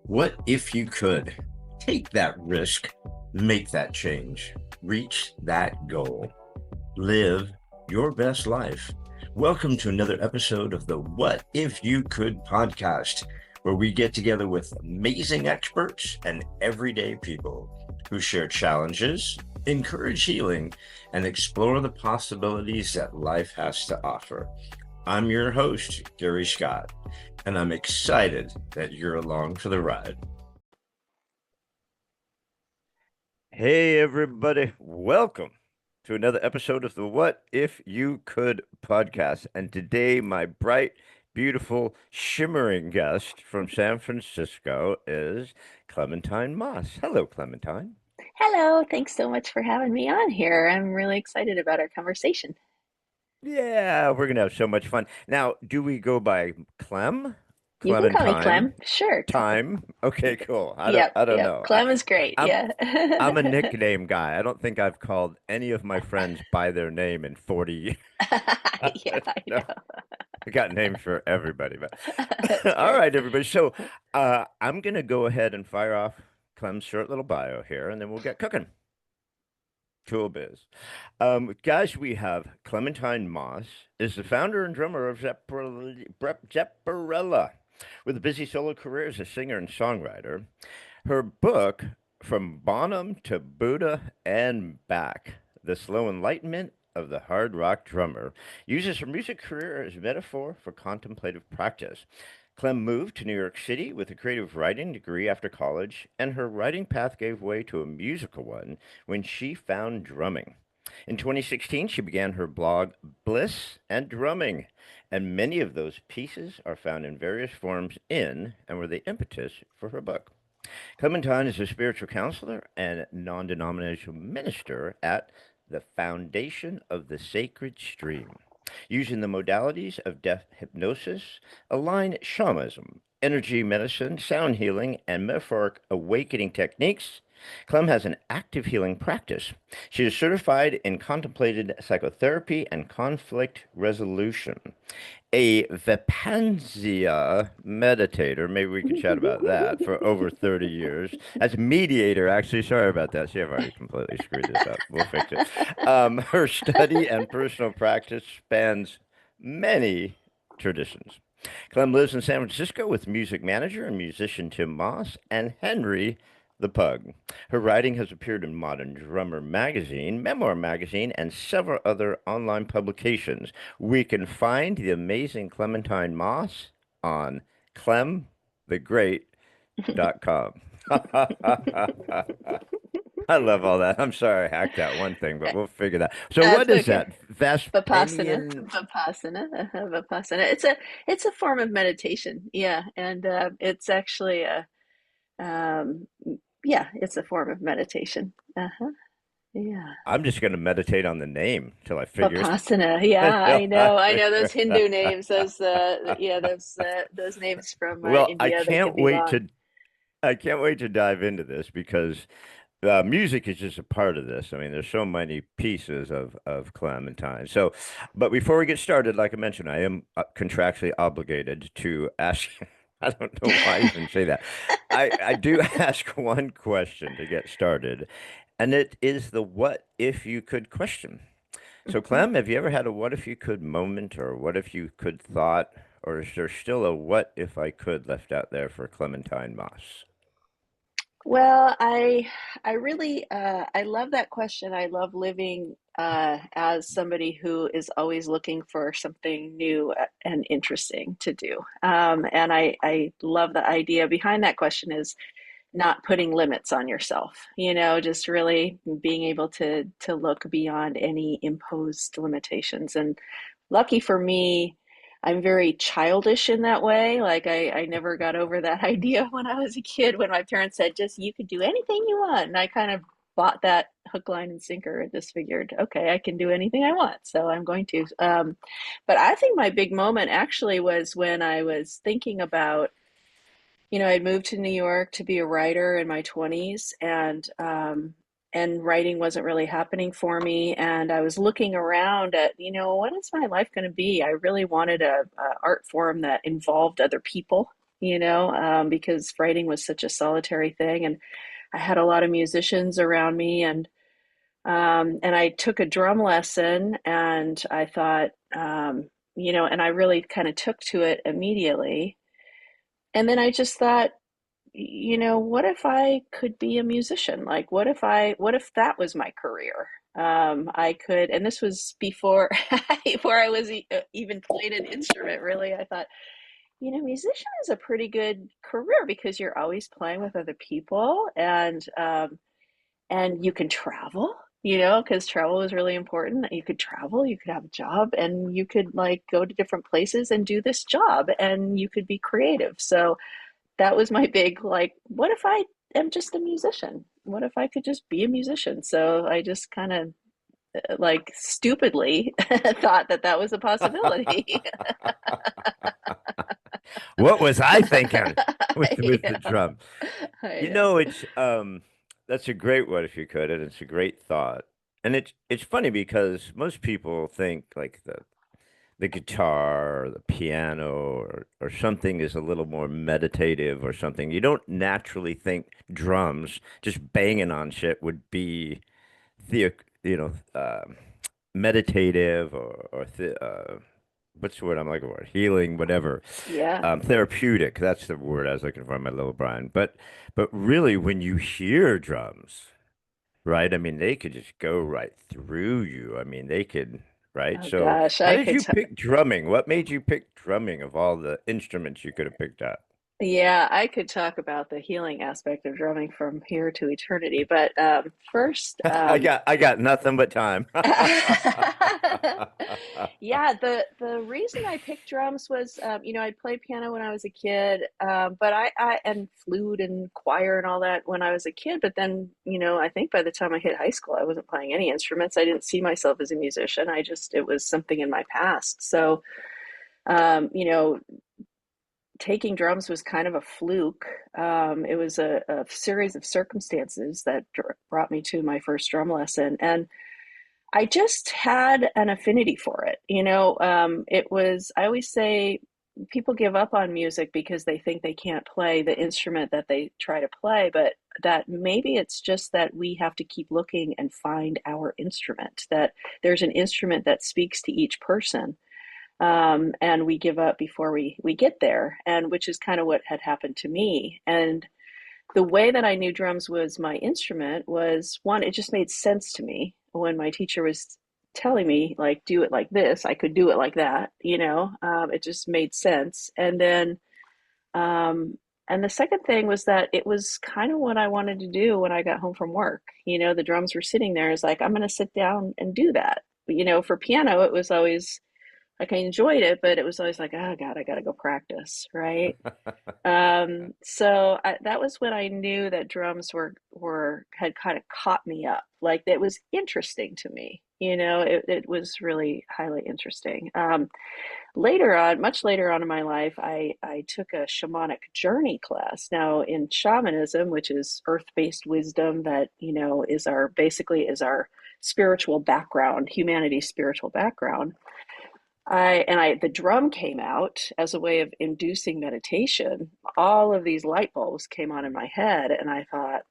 What if you could take that risk, make that change, reach that goal, live your best life? Welcome to another episode of the What If You Could podcast, where we get together with amazing experts and everyday people who share challenges, encourage healing, and explore the possibilities that life has to offer. I'm your host, Gary Scott, and I'm excited that you're along for the ride. Hey, everybody, welcome to another episode of the What If You Could podcast. And today, my bright, beautiful, shimmering guest from San Francisco is Clementine Moss. Hello, Clementine. Hello, thanks so much for having me on here. I'm really excited about our conversation. Yeah, we're gonna have so much fun. Now, do we go by Clem? You can call me Clementine? Clem. Sure. Time? Okay, cool. Yep, I don't yep. know. Clem is great. I'm Yeah. I'm a nickname guy. I don't think I've called any of my friends by their name in 40 years. Yeah, I No, know. I got names for everybody, but That's all great. right, everybody. So I'm gonna go ahead and fire off Clem's short little bio here, and then we'll get cooking. Cool biz. Guys, we have Clementine Moss is the founder and drummer of Zepparella, with a busy solo career as a singer and songwriter. Her book, From Bonham to Buddha and Back, The Slow Enlightenment of the Hard Rock Drummer, uses her music career as a metaphor for contemplative practice. Clem moved to New York City with a creative writing degree after college, and her writing path gave way to a musical one when she found drumming. In 2016, she began her blog, Bliss and Drumming, and many of those pieces are found in various forms in and were the impetus for her book. Clementine is a spiritual counselor and non denominational minister at the Foundation of the Sacred Stream, using the modalities of deaf hypnosis, align shamanism, energy medicine, sound healing, and metaphoric awakening techniques. Clem has an active healing practice. She is certified in contemplated psychotherapy and conflict resolution, a Vipassana meditator. Maybe we could chat about that for over 30 years. As a mediator, actually, sorry about that. See, I've already completely screwed this up. We'll fix it. Her study and personal practice spans many traditions. Clem lives in San Francisco with music manager and musician Tim Moss and Henry the Pug. Her writing has appeared in Modern Drummer magazine, Memoir magazine, and several other online publications. We can find the amazing Clementine Moss on clemthegreat.com. I love all that. I'm sorry I hacked that one thing, but we'll figure that. So what That's is okay. that? Vipassana, Vespanian? Vipassana. It's a form of meditation. Yeah, and it's actually a um, yeah, it's a form of meditation. Uh-huh. Yeah. I'm just going to meditate on the name till I figure Vipassana. it Yeah, I know. I out. know those Hindu names. Those yeah, those names from Well, India. They can be long. I can't wait to dive into this because music is just a part of this. I mean, there's so many pieces of Clementine. So, but before we get started, like I mentioned, I am contractually obligated to ask. I don't know why I even say that. I do ask one question to get started, and it is the what if you could question. So, Mhm. Clem, have you ever had a what if you could moment or what if you could thought, or is there still a what if I could left out there for Clementine Moss? Well, I really I love that question. I love living as somebody who is always looking for something new and interesting to do. And I love the idea behind that question is not putting limits on yourself, just really being able to look beyond any imposed limitations. And lucky for me, I'm very childish in that way. Like I never got over that idea when I was a kid when my parents said just you could do anything you want. And I kind of bought that hook, line, and sinker and just figured, okay, I can do anything I want. So I'm going to. But I think my big moment actually was when I was thinking about I moved to New York to be a writer in my 20s, and writing wasn't really happening for me. And I was looking around at, what is my life going to be? I really wanted a art form that involved other people. because writing was such a solitary thing. And I had a lot of musicians around me, and I took a drum lesson, and I thought, and I really kind of took to it immediately. And then I just thought, what if I could be a musician? Like, what if that was my career? I could, and this was before, before I was even played an instrument, really. I thought, musician is a pretty good career because you're always playing with other people, and you can travel, because travel is really important. You could travel, you could have a job, and you could like go to different places and do this job, and you could be creative. So that was my big, like, what if I am just a musician? What if I could just be a musician? So I just kind of like stupidly thought that that was a possibility. What was I thinking with the Yeah, drum? I You know. know, it's that's a great one if you could, and it's a great thought. And it's funny because most people think like the guitar or the piano or something is a little more meditative or something. You don't naturally think drums just banging on shit would be the meditative or what's the word I'm looking for? Healing, whatever. Yeah. Therapeutic. That's the word I was looking for, my little Brian. But really, when you hear drums, right? I mean, they could just go right through you. I mean, they could, right? Oh So, gosh, how I did could you pick drumming? What made you pick drumming of all the instruments you could have picked up? yeah, I could talk about the healing aspect of drumming from here to eternity, but first, I got nothing but time. yeah, the reason I picked drums was, I played piano when I was a kid, but I and flute and choir and all that when I was a kid. But then, I think by the time I hit high school, I wasn't playing any instruments. I didn't see myself as a musician. It was something in my past. So, you know, taking drums was kind of a fluke. It was a series of circumstances that brought me to my first drum lesson, and I just had an affinity for it. I always say people give up on music because they think they can't play the instrument that they try to play, but that maybe it's just that we have to keep looking and find our instrument, that there's an instrument that speaks to each person. And we give up before we get there, and which is kind of what had happened to me. And the way that I knew drums was my instrument was, one, it just made sense to me when my teacher was telling me, like, do it like this. I could do it like that, it just made sense. Um, and the second thing was that it was kind of what I wanted to do when I got home from work. The drums were sitting there. It's like, I'm going to sit down and do that. But, for piano, it was always like I enjoyed it, but it was always like, oh God, I got to go practice, right? That was when I knew that drums were had kind of caught me up. Like it was interesting to me. It was really highly interesting. Later on, much later on in my life, I took a shamanic journey class. Now, in shamanism, which is earth-based wisdom that, is our spiritual background, humanity's spiritual background. The drum came out as a way of inducing meditation. All of these light bulbs came on in my head, and I thought,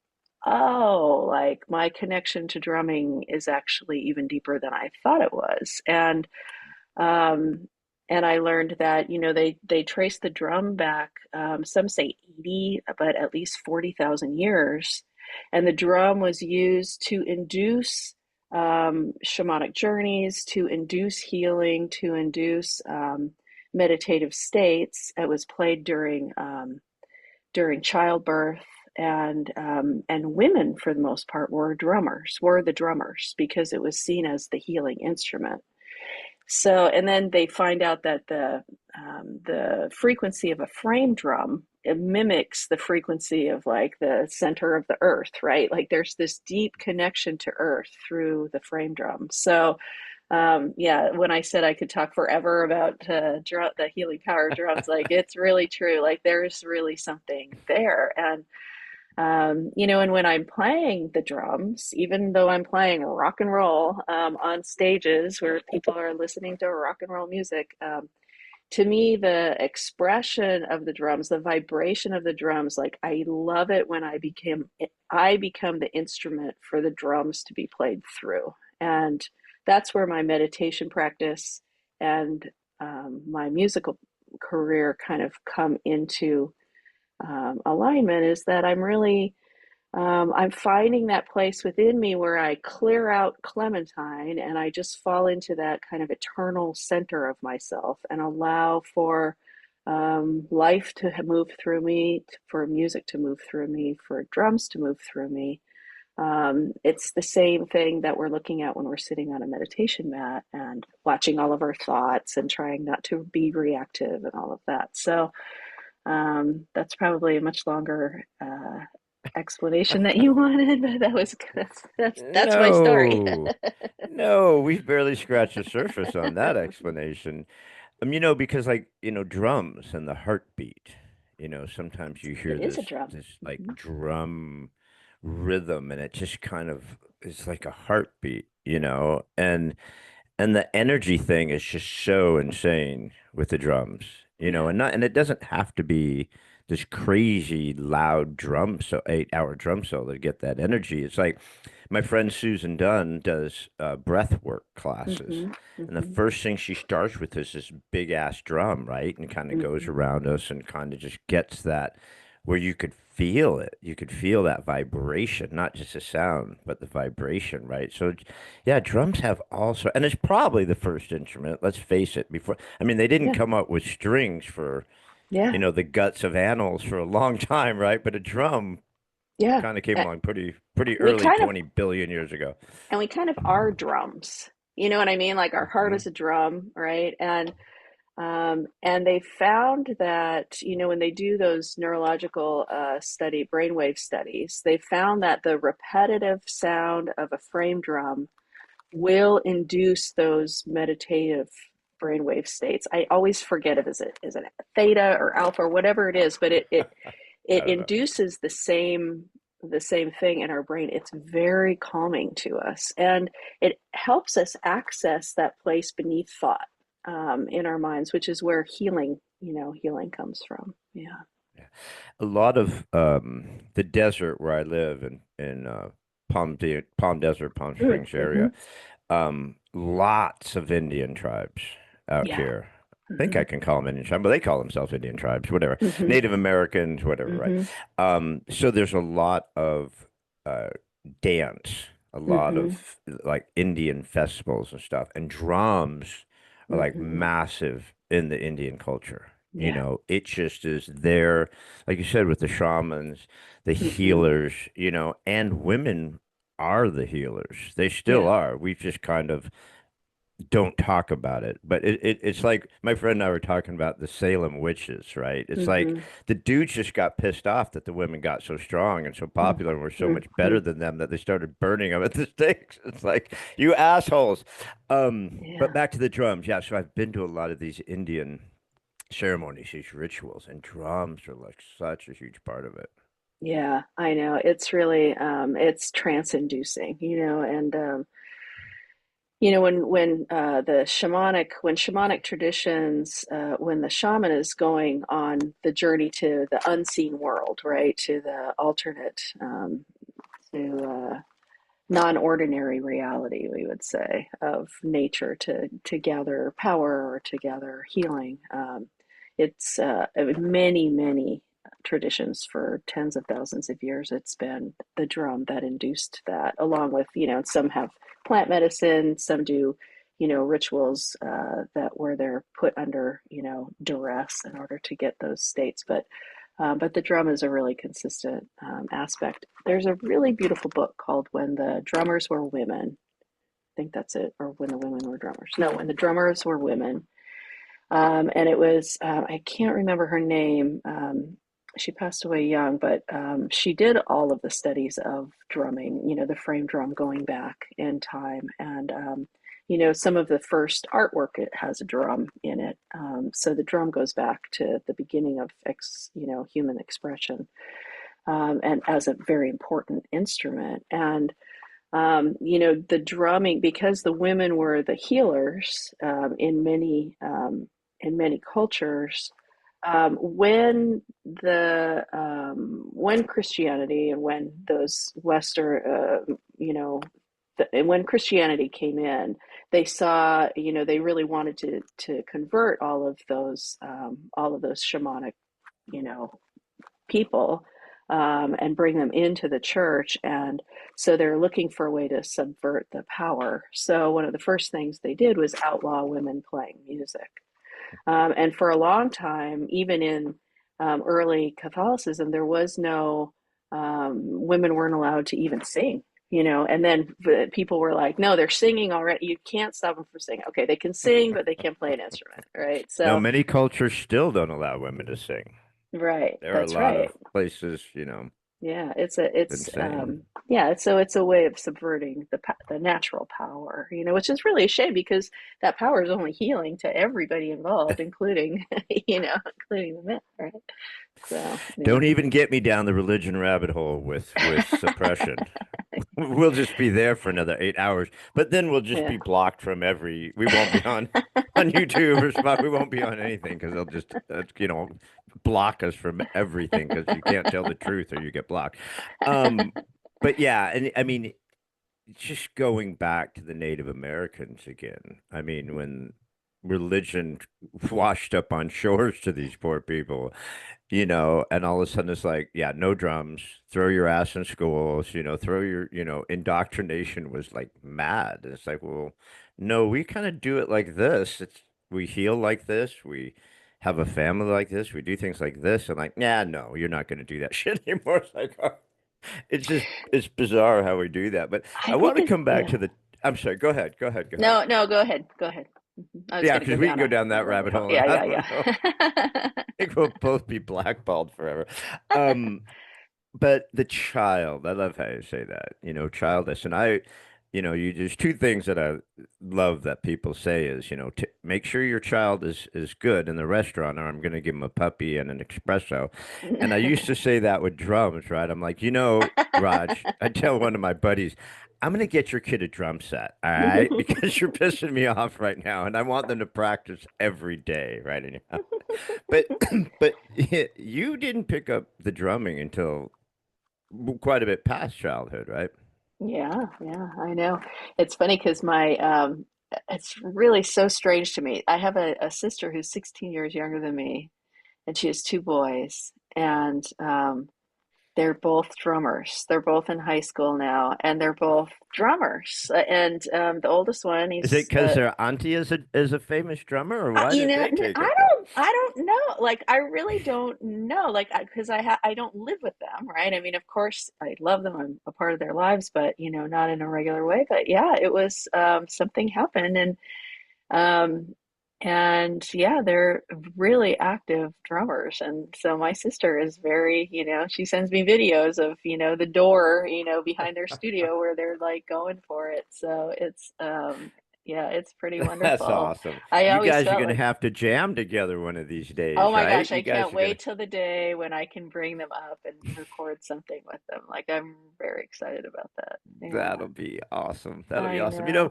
oh, like my connection to drumming is actually even deeper than I thought it was. Um, and I learned that, they trace the drum back, some say 80, but at least 40,000 years. And the drum was used to induce shamanic journeys, to induce healing, to induce meditative states. It was played during childbirth, and women, for the most part, were the drummers because it was seen as the healing instrument. So, and then they find out that the frequency of a frame drum, it mimics the frequency of like the center of the earth, right? Like there's this deep connection to earth through the frame drum. So, yeah, when I said I could talk forever about the healing power of drums, like it's really true. Like there's really something there, and when I'm playing the drums, even though I'm playing rock and roll on stages where people are listening to rock and roll music, to me, the expression of the drums, the vibration of the drums, like I love it when I become the instrument for the drums to be played through. And that's where my meditation practice and my musical career kind of come into alignment, is that I'm finding that place within me where I clear out Clementine and I just fall into that kind of eternal center of myself and allow for life to move through me, for music to move through me, for drums to move through me. It's the same thing that we're looking at when we're sitting on a meditation mat and watching all of our thoughts and trying not to be reactive and all of that. So that's probably a much longer explanation that you wanted, but that's my story. No, no, we've barely scratched the surface on that explanation. Because like, drums and the heartbeat, sometimes you hear It is a this drum. this like Hmm. drum rhythm and it just kind of it's like a heartbeat, and the energy thing is just so insane with the drums, Yeah. and it doesn't have to be this crazy loud drum, so 8 hour drum solo to get that energy. It's like my friend Susan Dunn does breath work classes, Hmm. and the Hmm. first thing she starts with is this big ass drum, right? And kind of goes Hmm. around us and kind of just gets that where you could feel it. You could feel that vibration, not just the sound, but the vibration, right? So, yeah, drums have also, and it's probably the first instrument, let's face it, before, I mean, they didn't Yeah. come up with strings for, Yeah. the guts of animals for a long time, right? But a drum Yeah. kind of came along pretty We early, kind of 20 billion years ago. and we kind of are drums. You know what I mean? Like our heart Hmm. is a drum, right? And they found that, when they do those neurological brainwave studies, they found that the repetitive sound of a frame drum will induce those meditative brainwave states. I always forget if is it theta or alpha or whatever it is, but it I don't know. induces the same thing in our brain. It's very calming to us, and it helps us access that place beneath thought in our minds, which is where healing comes from. Yeah. Yeah. A lot of the desert where I live in Palm Desert, Palm Springs Mm-hmm. area, lots of Indian tribes out Yeah. here. I think Mm-hmm. I can call them Indian tribes, but they call themselves Indian tribes, whatever. Mm-hmm. Native Americans, whatever, right? Mm-hmm. So there's a lot of uh, dance, a lot Mm-hmm. of like Indian festivals and stuff, and drums are like Mm-hmm. massive in the Indian culture. Yeah. It just is there, like you said, with the shamans, the Mm-hmm. healers, and women are the healers. They still Yeah. are. We just kind of don't talk about it. But it's like my friend and I were talking about the Salem witches, right? It's like Mm-hmm. the dudes just got pissed off that the women got so strong and so popular and were so much Mm-hmm. better than them that they started burning them at the stakes. It's like, you assholes. But Yeah. back to the drums. Yeah, so I've been to a lot of these Indian ceremonies, these rituals, and drums are like such a huge part of it. Yeah, I know. It's really it's trance inducing, and when when shamanic traditions, when the shaman is going on the journey to the unseen world, right, to the alternate, to non-ordinary reality, we would say, of nature, to gather power or to gather healing. It's many traditions for tens of thousands of years. It's been the drum that induced that, along with, some have plant medicine, some do, rituals that where they're put under, duress in order to get those states. But the drum is a really consistent aspect. There's a really beautiful book called "When the Drummers Were Women." I think that's it, or "When the Women Were Drummers." No, "When the Drummers Were Women." And it was, I can't remember her name. She passed away young, but she did all of the studies of drumming, the frame drum going back in time. And, some of the first artwork, it has a drum in it. So the drum goes back to the beginning of, human expression, and as a very important instrument. And the drumming, because the women were the healers in many. in many cultures, when Christianity and when those Western, and when Christianity came in, they saw, they really wanted to convert all of those shamanic, you know, people, and bring them into the church. And so they're looking for a way to subvert the power. So one of the first things they did was outlaw women playing music. And for a long time, even in early Catholicism, there was no, women weren't allowed to even sing. And then people were like, no, they're singing already. You can't stop them from singing. Okay, they can sing, but they can't play an instrument, right? No, So, many cultures still don't allow women to sing. right, There are a that's lot right. of places, Yeah, insane. so it's a way of subverting the natural power, which is really a shame because that power is only healing to everybody involved, including, including the men, right? So, yeah. Don't even get me down the religion rabbit hole with suppression. We'll just be there for another 8 hours, but then we'll just Yeah. be blocked from every. We won't be on YouTube or spot. We won't be on anything because they'll just block us from everything because you can't tell the truth or you get blocked. Um, but yeah, and I mean, just going back to the Native Americans again. I mean, when religion washed up on shores to these poor people, and all of a sudden it's like, yeah, no drums, throw your ass in schools, throw your, indoctrination was like mad. And it's like, well, no, we kind of do it like this. We heal like this. We have a family like this. We do things like this. And like, yeah, no, you're not going to do that shit anymore. It's like, it's bizarre how we do that. But I I want think to it's, come back yeah. to I'm sorry, go ahead, go ahead, go ahead. No, no, go ahead. Go ahead. I was Yeah, going to go because we can down go a down that rabbit rabbit hole. hole and Yeah, I yeah, don't know. yeah. I think we'll both be blackballed forever. Um, But the child, I love how you say that, childless. And there's two things that I love that people say is, t make sure your child is good in the restaurant, or I'm going to give him a puppy and an espresso. And I used to say that with drums, right? I'm like, Raj, I tell one of my buddies, I'm going to get your kid a drum set, all right? Because you're pissing me off right now, and I want them to practice every day, right? But but you didn't pick up the drumming until quite a bit past childhood, right? Yeah, yeah, I know. It's funny because it's really so strange to me. I have a sister who's 16 years younger than me, and she has two boys, and they're both drummers. They're both in high school now, and they're both drummers. And the oldest one, Is it he's because their auntie is a famous drummer, or why you did know, they take up that? I don't know. Like, I really don't know. Like, because I don't live with them, right? I mean, of course, I love them. I'm a part of their lives, but not in a regular way. But yeah, it was something happened, um, and yeah, they're really active drummers. And so my sister is very, she sends me videos of the door, behind their studio where they're like going for it. So it's yeah, it's pretty That's wonderful. awesome. I You always guys are felt gonna like, have to jam together one of these oh days, my right? gosh, I You can't guys are gonna. wait till the day when I can bring them up and record something with them. Like, I'm very excited about that. Yeah, That'll be awesome. That'll be I awesome. know.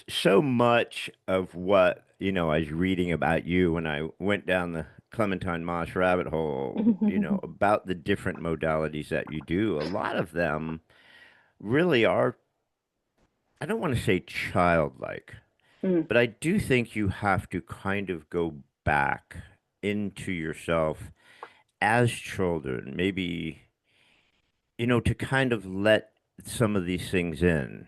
So much of what, I was reading about you when I went down the Clementine Moss rabbit hole, about the different modalities that you do, a lot of them really are, I don't want to say childlike, Mm, but I do think you have to kind of go back into yourself as children, maybe, to kind of let some of these things in.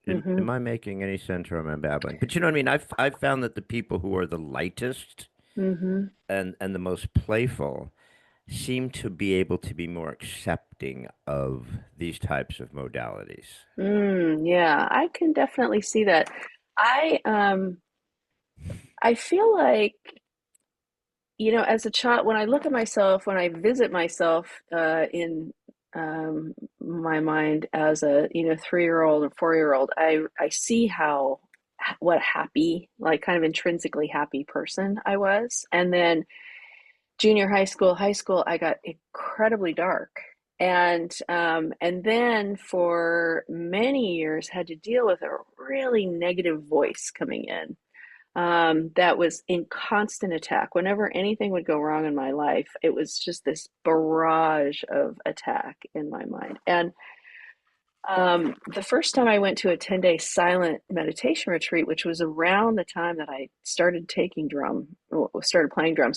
hmm Am I making any sense or am I babbling? But you know what I mean? I've found that the people who are the lightest hmm and the most playful seem to be able to be more accepting of these types of modalities. Yeah, I can definitely see that. I um I feel like, as a child, when I look at myself, when I visit myself in my mind as a, 3-year-old or 4-year-old, I see what happy, like, kind of intrinsically happy person I was. And then junior high school, I got incredibly dark. And then for many years had to deal with a really negative voice coming in, that was in constant attack. Whenever anything would go wrong in my life, it was just this barrage of attack in my mind. And the first time I went to a 10-day silent meditation retreat, which was around the time that I started playing drums,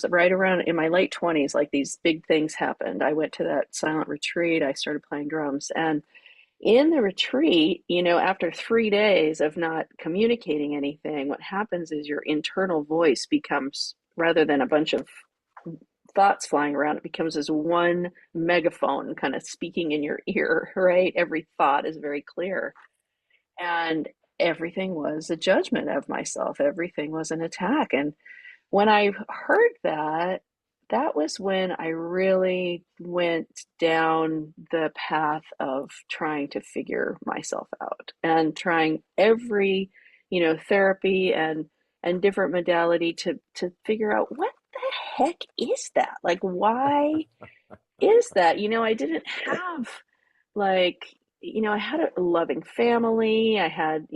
right around in my late 20s, like these big things happened. I went to that silent retreat, I started playing drums. And in the retreat, after 3 days of not communicating anything, what happens is your internal voice becomes, rather than a bunch of thoughts flying around, it becomes this one megaphone kind of speaking in your ear, right? Every thought is very clear. And everything was a judgment of myself, everything was an attack. And when I heard that, that was when I really went down the path of trying to figure myself out and trying every, therapy and different modality to figure out what the heck is that? Like, why is that? I didn't have like, I had a loving family. I had,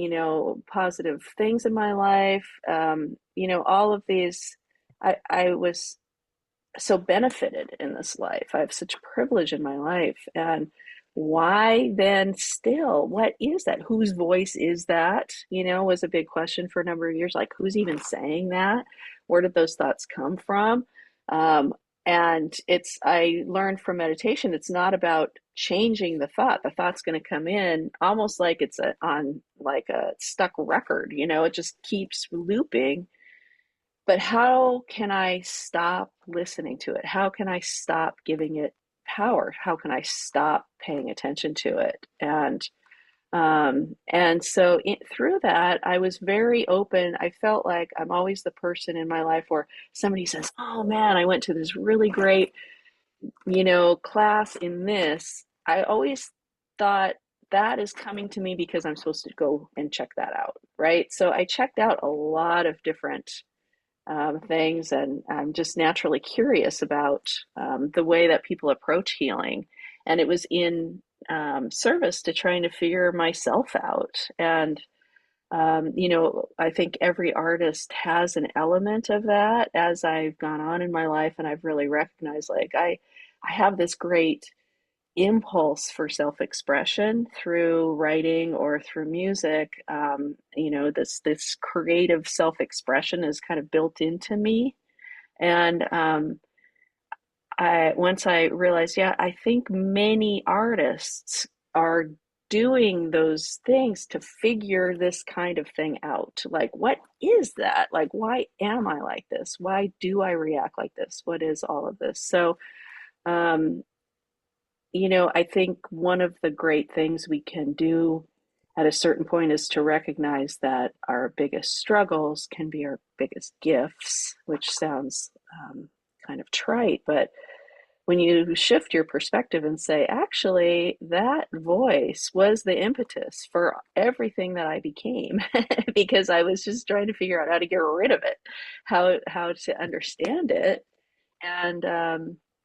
positive things in my life. All of these, I was so benefited in this life. I have such privilege in my life. And why then still, what is that? Whose voice is that? Was a big question for a number of years. Like, who's even saying that? Where did those thoughts come from? Um, and I learned from meditation, it's not about changing the thought. The thought's going to come in almost like it's on like a stuck record, it just keeps looping. But how can I stop listening to it? How can I stop giving it power? How can I stop paying attention to it? And so through that, I was very open. I felt like I'm always the person in my life where somebody says, "Oh man, I went to this really great, class in this." I always thought that is coming to me because I'm supposed to go and check that out, right? So I checked out a lot of different things, and I'm just naturally curious about the way that people approach healing. And it was in service to trying to figure myself out. And I think every artist has an element of that as I've gone on in my life, and I've really recognized like I have this great impulse for self-expression through writing or through music. This creative self-expression is kind of built into me. And I once I realized, yeah, I think many artists are doing those things to figure this kind of thing out. Like, what is that? Like, why am I like this? Why do I react like this? What is all of this? So, um, I think one of the great things we can do at a certain point is to recognize that our biggest struggles can be our biggest gifts, which sounds kind of trite, but when you shift your perspective and say, actually, that voice was the impetus for everything that I became, because I was just trying to figure out how to get rid of it, how to understand it, and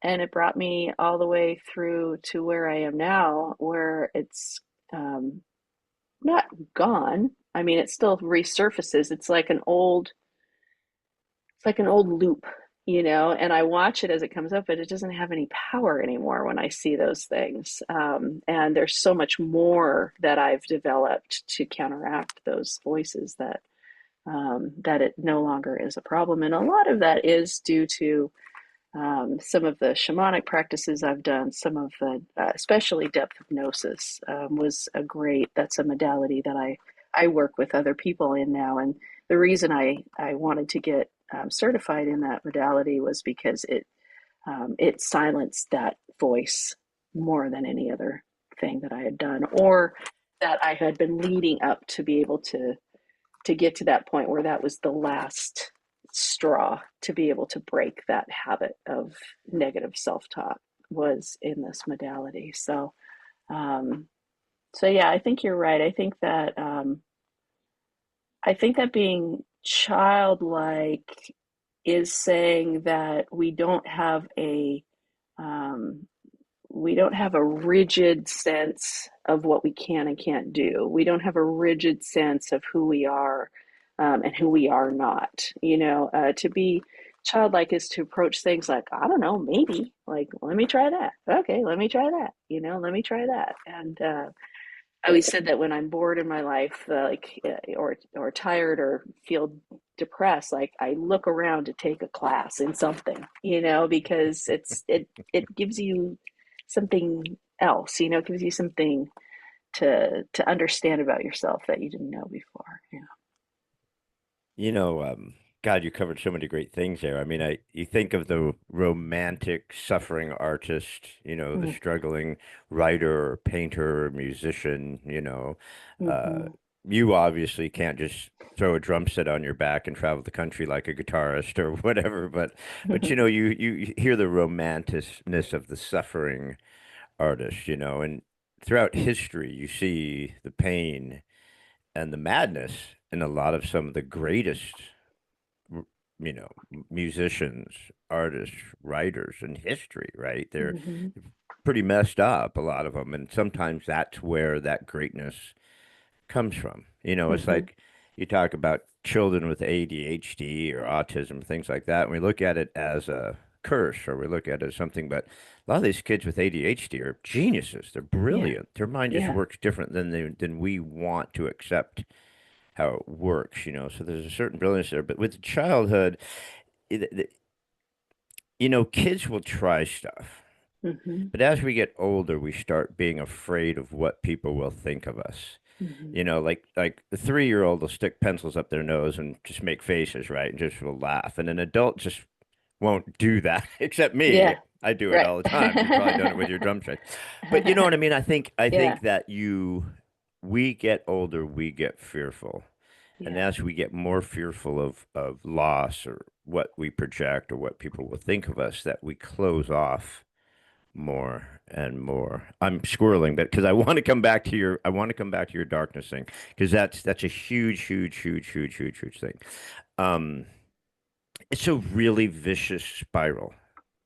and it brought me all the way through to where I am now, where it's um, not gone. I mean, it still resurfaces. It's like an old loop, and I watch it as it comes up, but it doesn't have any power anymore when I see those things. And there's so much more that I've developed to counteract those voices that it no longer is a problem. And a lot of that is due to some of the shamanic practices I've done, some of the, especially depth hypnosis, that's a modality that I work with other people in now. And the reason I wanted to get certified in that modality was because it silenced that voice more than any other thing that I had done, or that I had been leading up to be able to get to that point where that was the last straw to be able to break that habit of negative self-talk, was in this modality. Um, so yeah, I think you're right. I think that being childlike is saying that um, we don't have a rigid sense of what we can and can't do. We don't have a rigid sense of who we are. and who we are not. To be childlike is to approach things like, I don't know, maybe, like, let me try that. Okay, let me try that. Let me try that. And I always said that when I'm bored in my life, or tired or feel depressed, like I look around to take a class in something, because it gives you something else, it gives you something to understand about yourself that you didn't know before. Yeah. You know, God, you covered so many great things there. I mean, you think of the romantic, suffering artist, the Mm, struggling writer or painter or musician, uh, mm-hmm. you obviously can't just throw a drum set on your back and travel the country like a guitarist or whatever, but you hear the romanticness of the suffering artist, and throughout history, you see the pain and the madness in a lot of some of the greatest, musicians, artists, writers in history, right? They're Mm-hmm. pretty messed up, a lot of them. And sometimes that's where that greatness comes from. It's Mm-hmm. like you talk about children with ADHD or autism, things like that. And we look at it as a curse or we look at it as something, but a lot of these kids with ADHD are geniuses. They're Yeah. brilliant. Their mind just Yeah. works different than we want to accept how it works, So there's a certain brilliance there. But with childhood, it, kids will try stuff. Mm-hmm. But as we get older, we start being afraid of what people will think of us. Mm-hmm. Like the 3-year-old will stick pencils up their nose and just make faces, right? And just will laugh. And an adult just won't do that, except me. Yeah. I do it Right. all the time. You've probably done it with your drum set. But you know what I mean? I Yeah. think that we get older, we get fearful. And Yeah. as we get more fearful of loss or what we project or what people will think of us, that we close off more and more. I'm squirreling, but because I want to come back to your darkness thing, because that's a huge, huge, huge, huge, huge, huge thing. Um, it's a really vicious spiral,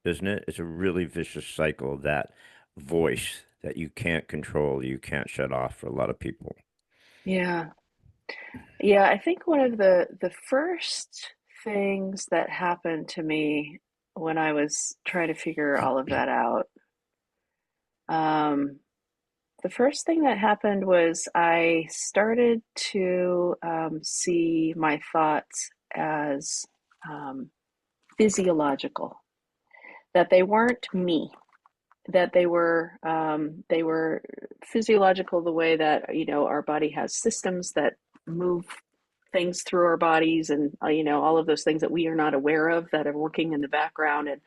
isn't it? It's a really vicious cycle, that voice that you can't control, you can't shut off for a lot of people. Yeah. Yeah. I think one of the first things that happened to me when I was trying to figure all of that out, um, the first thing that happened was I started to see my thoughts as um, physiological, that they weren't me, that they were physiological, the way that our body has systems that move things through our bodies, and all of those things that we are not aware of that are working in the background. And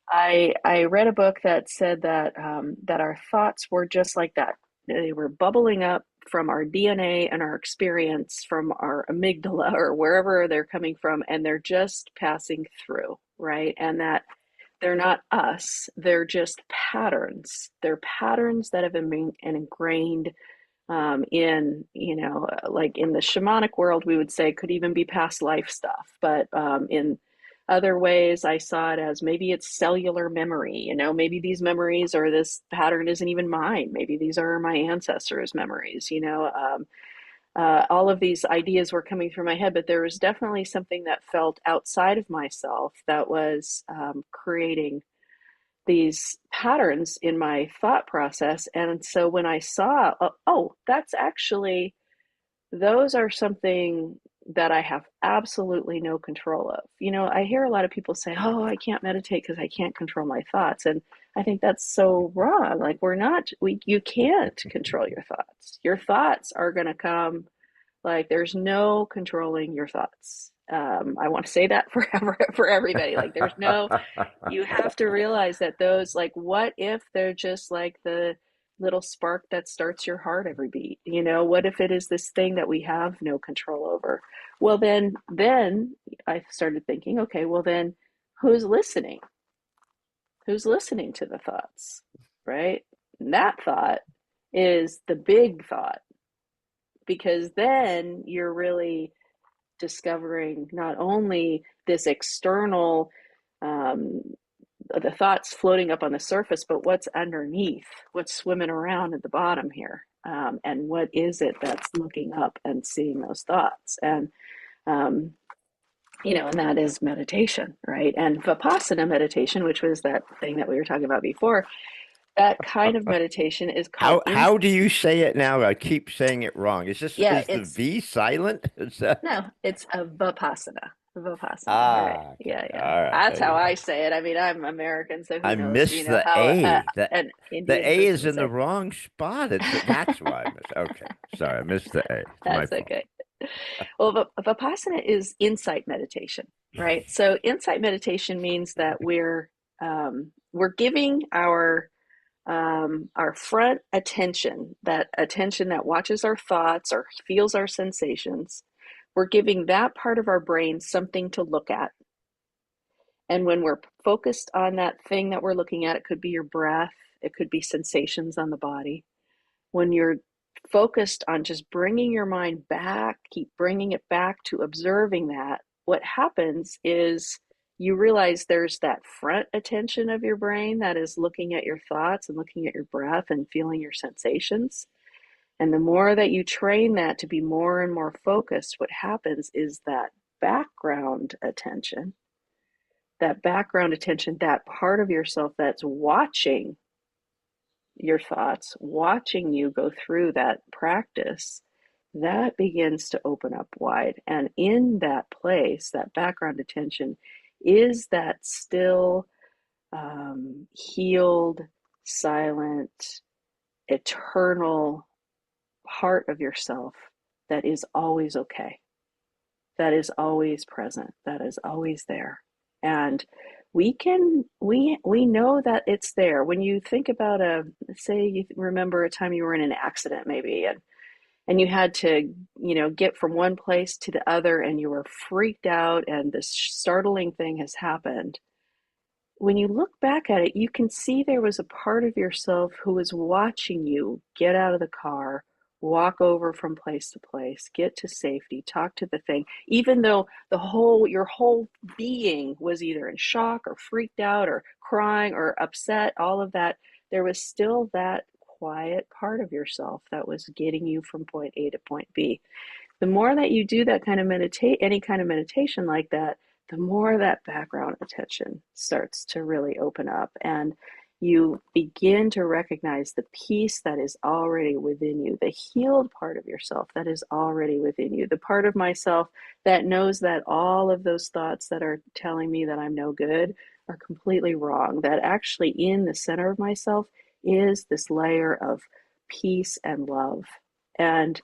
I read a book that said that our thoughts were just like that. They were bubbling up from our DNA and our experience from our amygdala or wherever they're coming from, and they're just passing through, right? And that they're not us. They're just patterns. They're patterns that have been ingrained in, like in the shamanic world, we would say could even be past life stuff. But in other ways, I saw it as maybe it's cellular memory. Maybe these memories or this pattern isn't even mine. Maybe these are my ancestors' memories. All of these ideas were coming through my head, but there was definitely something that felt outside of myself that was creating these patterns in my thought process. And so when I saw, oh, that's actually, those are something that I have absolutely no control of. I hear a lot of people say, oh, I can't meditate because I can't control my thoughts. And I think that's so wrong. Like, you can't control your thoughts. Your thoughts are going to come. Like, there's no controlling your thoughts. I want to say that forever for everybody. Like, there's no, you have to realize that those, like, what if they're just like the little spark that starts your heart every beat? What if it is this thing that we have no control over? Well, then I started thinking, okay, well, then who's listening? Who's listening to the thoughts, right? And that thought is the big thought, because then you're really discovering not only this external, um, the thoughts floating up on the surface, but what's underneath, what's swimming around at the bottom here. and what is it that's looking up and seeing those thoughts. And um, and that is meditation, right? And Vipassana meditation, which was that thing that we were talking about before, that kind of meditation is called How do you say it now? I keep saying it wrong. yeah, Is the it's V silent? Is that no, it's a Vipassana. Vipassana, right? ah okay. Yeah, yeah. All right. That's There you how go. I say it. I mean, I'm American, so who I knows, missed the how A. an The Indian A person is would in the say. wrong spot. That's why I missed. Okay. Sorry, I missed the A. It's my That's fault. okay. Well, Vipassana is insight meditation, right? So insight meditation means that we're giving our front attention, that attention that watches our thoughts or feels our sensations. We're giving that part of our brain something to look at. And when we're focused on that thing that we're looking at, it could be your breath, it could be sensations on the body. When you're focused on just bringing your mind back, keep bringing it back to observing that, what happens is you realize there's that front attention of your brain that is looking at your thoughts and looking at your breath and feeling your sensations. And the more that you train that to be more and more focused, what happens is background attention, that background attention, that part of yourself that's watching your thoughts, watching you go through that practice, that begins to open up wide. And in that place, that background attention is that still, healed, silent, eternal part of yourself that is always okay, that is always present, that is always there. And we know that it's there. When you think about say you remember a time you were in an accident maybe, and you had to, get from one place to the other, and you were freaked out and this startling thing has happened. When you look back at it, you can see there was a part of yourself who was watching you get out of the car, walk over from place to place, get to safety, talk to the thing, even though your whole being was either in shock or freaked out or crying or upset, all of that, there was still that quiet part of yourself that was getting you from point A to point B. The more that you do that kind of any kind of meditation like that, the more that background attention starts to really open up, and you begin to recognize the peace that is already within you, the healed part of yourself that is already within you, the part of myself that knows that all of those thoughts that are telling me that I'm no good are completely wrong, that actually in the center of myself is this layer of peace and love. And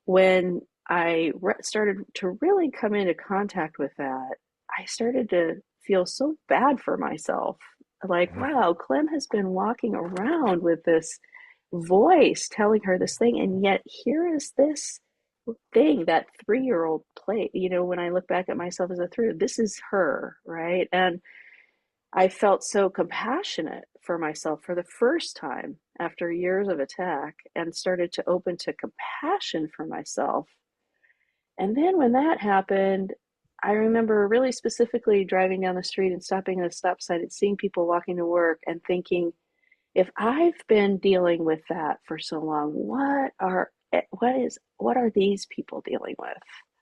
when I started to really come into contact with that, I started to feel so bad for myself. Like, wow, Clem has been walking around with this voice telling her this thing, and yet here is this thing that 3-year-old play. When I look back at myself as a 3, this is her, right? And I felt so compassionate for myself for the first time after years of attack, and started to open to compassion for myself. And then when that happened, I remember really specifically driving down the street and stopping at a stop sign and seeing people walking to work and thinking, if I've been dealing with that for so long, what are these people dealing with?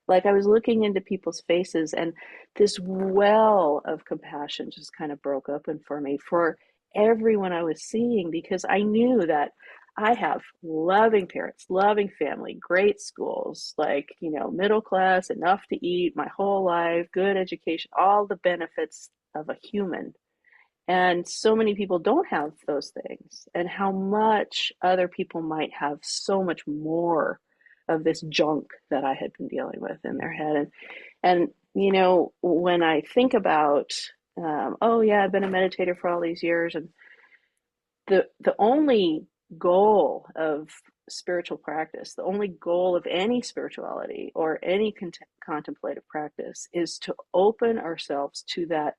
Like, I was looking into people's faces, and this well of compassion just kind of broke open for me for everyone I was seeing, because I knew that I have loving parents, loving family, great schools, like, middle class, enough to eat my whole life, good education, all the benefits of a human. And so many people don't have those things, and how much other people might have so much more of this junk that I had been dealing with in their head. And when I think about, oh yeah, I've been a meditator for all these years, and the only goal of spiritual practice, the only goal of any spirituality or any contemplative practice, is to open ourselves to that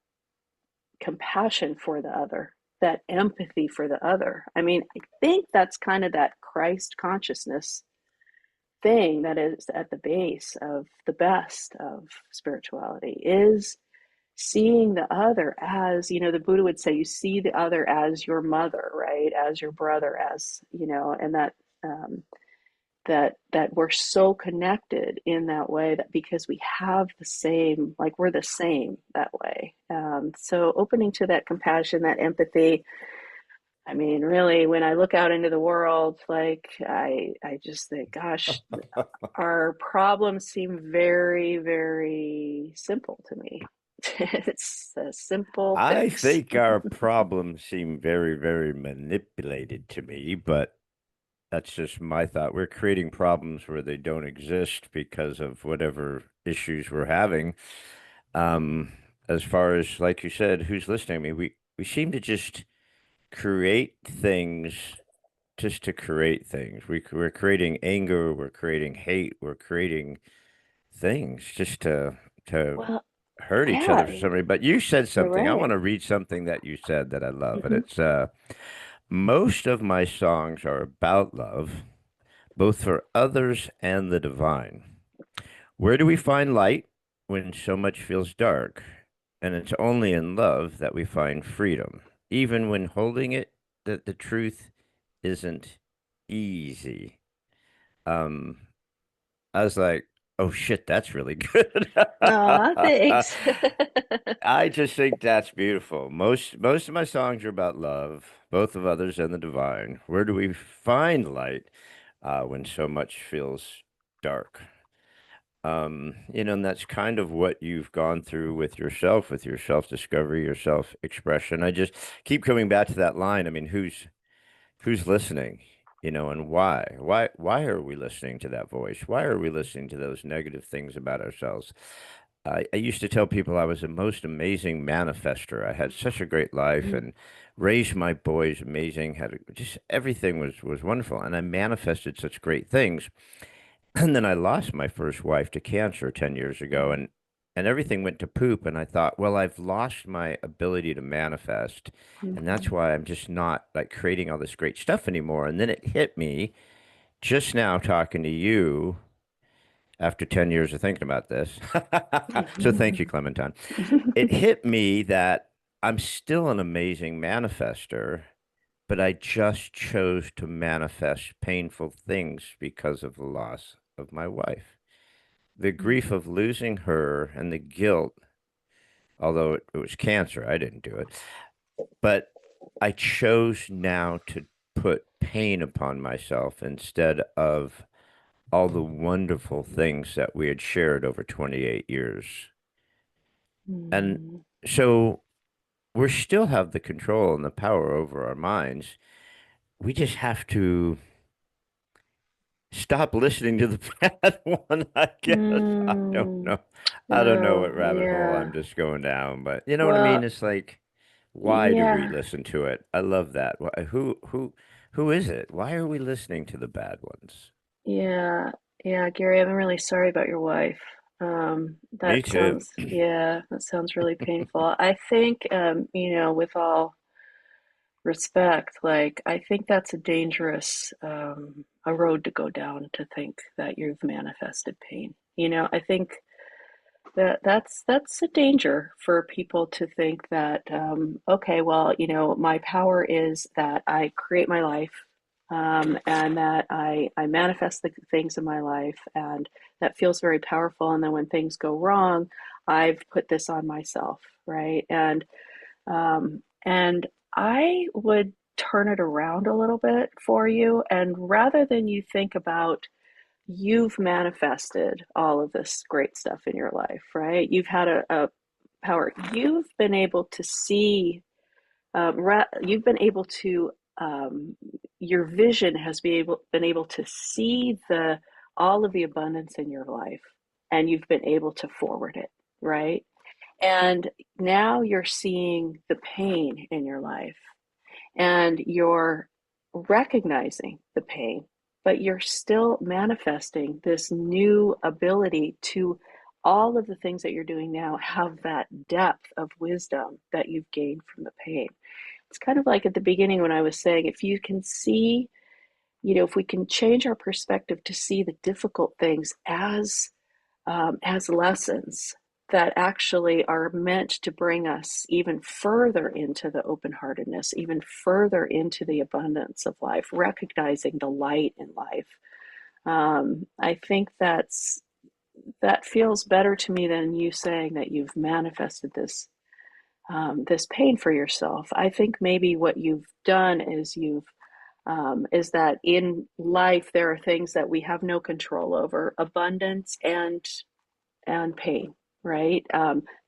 compassion for the other, that empathy for the other. I mean, I think that's kind of that Christ consciousness thing that is at the base of the best of spirituality, is seeing the other as, the Buddha would say, you see the other as your mother, right? As your brother, as, and that that we're so connected in that way, that because we have the same, like we're the same that way. So opening to that compassion, that empathy. I mean, really, when I look out into the world, like I just think, gosh, our problems seem very, very simple to me. It's a simple I fix. think our problems seem very, very manipulated to me, but that's just my thought. We're creating problems where they don't exist because of whatever issues we're having. Um, as far as, like you said, who's listening? I mean, we seem to just create things just to create things. We're creating anger, we're creating hate, we're creating things just to Well, hurt each yeah, other for some reason. But you said you're something. I want right. to read something that you said that I love, and Hmm. it's most of my songs are about love, both for others and the divine. Where do we find light when so much feels dark? And it's only in love that we find freedom, even when holding it, that the truth isn't easy. Um, I was like, oh shit, that's really good. Aw, thanks. I just think that's beautiful. Most of my songs are about love, both of others and the divine. Where do we find light when so much feels dark? And that's kind of what you've gone through with your self-discovery, your self-expression. I just keep coming back to that line. I mean, who's listening, and why? Why are we listening to that voice? Why are we listening to those negative things about ourselves? I used to tell people I was the most amazing manifester. I had such a great life Mm, and raised my boys amazing, just everything was wonderful. And I manifested such great things. And then I lost my first wife to cancer 10 years ago, mm, and everything went to poop. And I thought, well, I've lost my ability to manifest. And that's mhm, why I'm just not like creating all this great stuff anymore. And then it hit me just now talking to you after 10 years of thinking about this. So thank you, mhm. Clementine. It hit me that I'm still an amazing manifester, but I just chose to manifest painful things because of the loss of my wife. The grief of losing her and the guilt, although it was cancer, I didn't do it, but I chose now to put pain upon myself instead of all the wonderful things that we had shared over 28 years. And Mm, so we still have the control and the power over our minds. We just have to stop listening to the bad one, I guess. I don't mm. know. I don't know Oh, what rabbit hole yeah. I'm just going down, but you know what I mean? Well, It's like, why do we yeah, listen to it? I love that. Who is it? Why are we listening to the bad ones? yeah, yeah, Gary, I'm really sorry about your wife. Me That too. sounds, yeah, that sounds really painful. I think, with all respect, like, I think that's a dangerous, a road to go down, to think that you've manifested pain. I think that's a danger for people to think that, okay, well, my power is that I create my life, and that I manifest the things in my life, and that feels very powerful. And then when things go wrong, I've put this on myself, right? And I would turn it around a little bit for you, and rather than you think about, you've manifested all of this great stuff in your life, right? You've had a power. You've been able to see, you've been able to, your vision has been able to see all of the abundance in your life, and you've been able to forward it, right? And now you're seeing the pain in your life, and you're recognizing the pain, but you're still manifesting this new ability to, all of the things that you're doing now have that depth of wisdom that you've gained from the pain. It's kind of like at the beginning when I was saying, if you can see, if we can change our perspective to see the difficult things as lessons, that actually are meant to bring us even further into the open heartedness, even further into the abundance of life, recognizing the light in life. I think that feels better to me than you saying that you've manifested this pain for yourself. I think maybe what you've done is is that in life there are things that we have no control over, abundance and pain, right?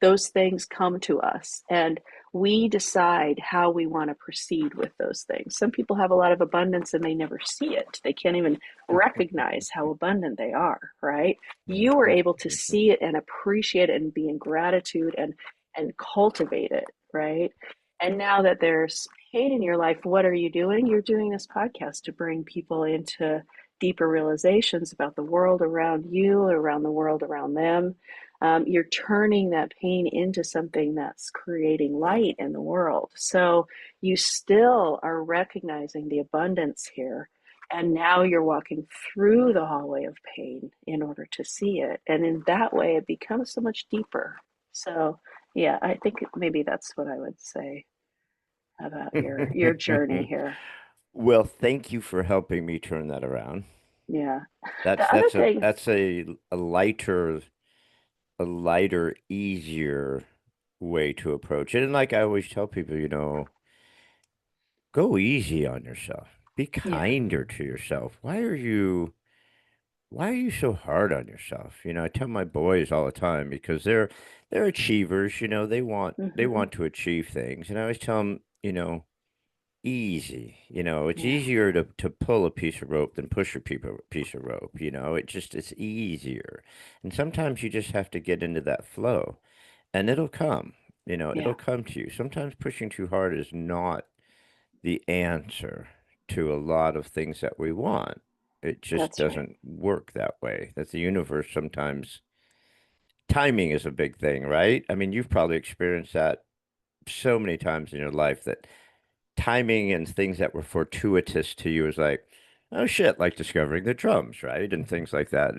Those things come to us, and we decide how we want to proceed with those things. Some people have a lot of abundance and they never see it. They can't even recognize how abundant they are, right? You are able to see it and appreciate it and be in gratitude and cultivate it, right? And now that there's pain in your life, what are you doing? You're doing this podcast to bring people into deeper realizations about the world around you, around the world around them. You're turning that pain into something that's creating light in the world. So you still are recognizing the abundance here. And now you're walking through the hallway of pain in order to see it. And in that way, it becomes so much deeper. So, yeah, I think maybe that's what I would say about your journey here. Well, thank you for helping me turn that around. Yeah. That's The other that's a thing, that's a lighter, easier way to approach it. And like I always tell people, go easy on yourself. Be yeah, kinder to yourself. Why are you so hard on yourself? I tell my boys all the time because they're achievers, they want they hmm, want to achieve things. And I always tell them, easy. It's yeah, easier to pull a piece of rope than push a piece of rope. It's easier. And sometimes you just have to get into that flow and it'll come. It'll yeah, come to you. Sometimes pushing too hard is not the answer to a lot of things that we want. It just that's right. doesn't work that way. That the universe sometimes timing is a big thing, right? I mean, you've probably experienced that so many times in your life that timing and things that were fortuitous to you is like, oh shit, like discovering the drums, right? And things like that.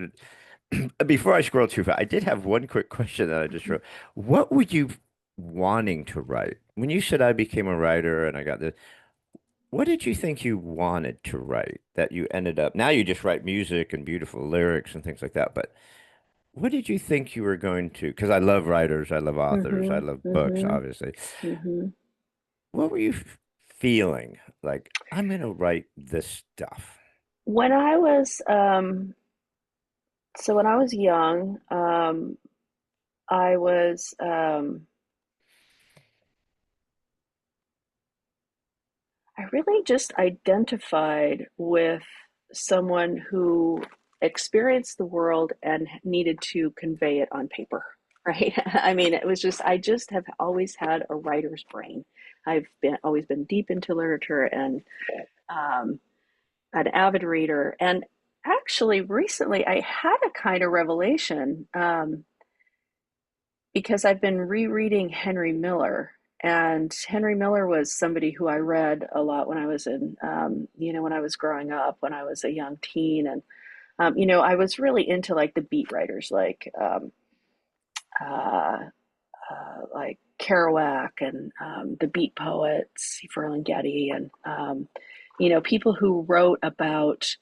Before I scroll too far, I did have one quick question that I just wrote. What were you wanting to write? When you said I became a writer and I got this, what did you think you wanted to write that you ended up? Now you just write music and beautiful lyrics and things like that, but what did you think you were going to? Because I love writers, I love authors, I Mm-hmm, love books, mm-hmm, obviously. mm-hmm. What were you feeling? Like, I'm going to write this stuff. When I was when I was young, I was I really just identified with someone who experienced the world and needed to convey it on paper, right? I mean, it was just, I just have always had a writer's brain. I've been always been deep into literature and um, an avid reader. And actually, recently, I had a kind of revelation because I've been rereading Henry Miller. And Henry Miller was somebody who I read a lot when I was when I was growing up, when I was a young teen. And, I was really into like the beat writers, uh, like Kerouac and the beat poets, Ferlinghetti, and, people who wrote about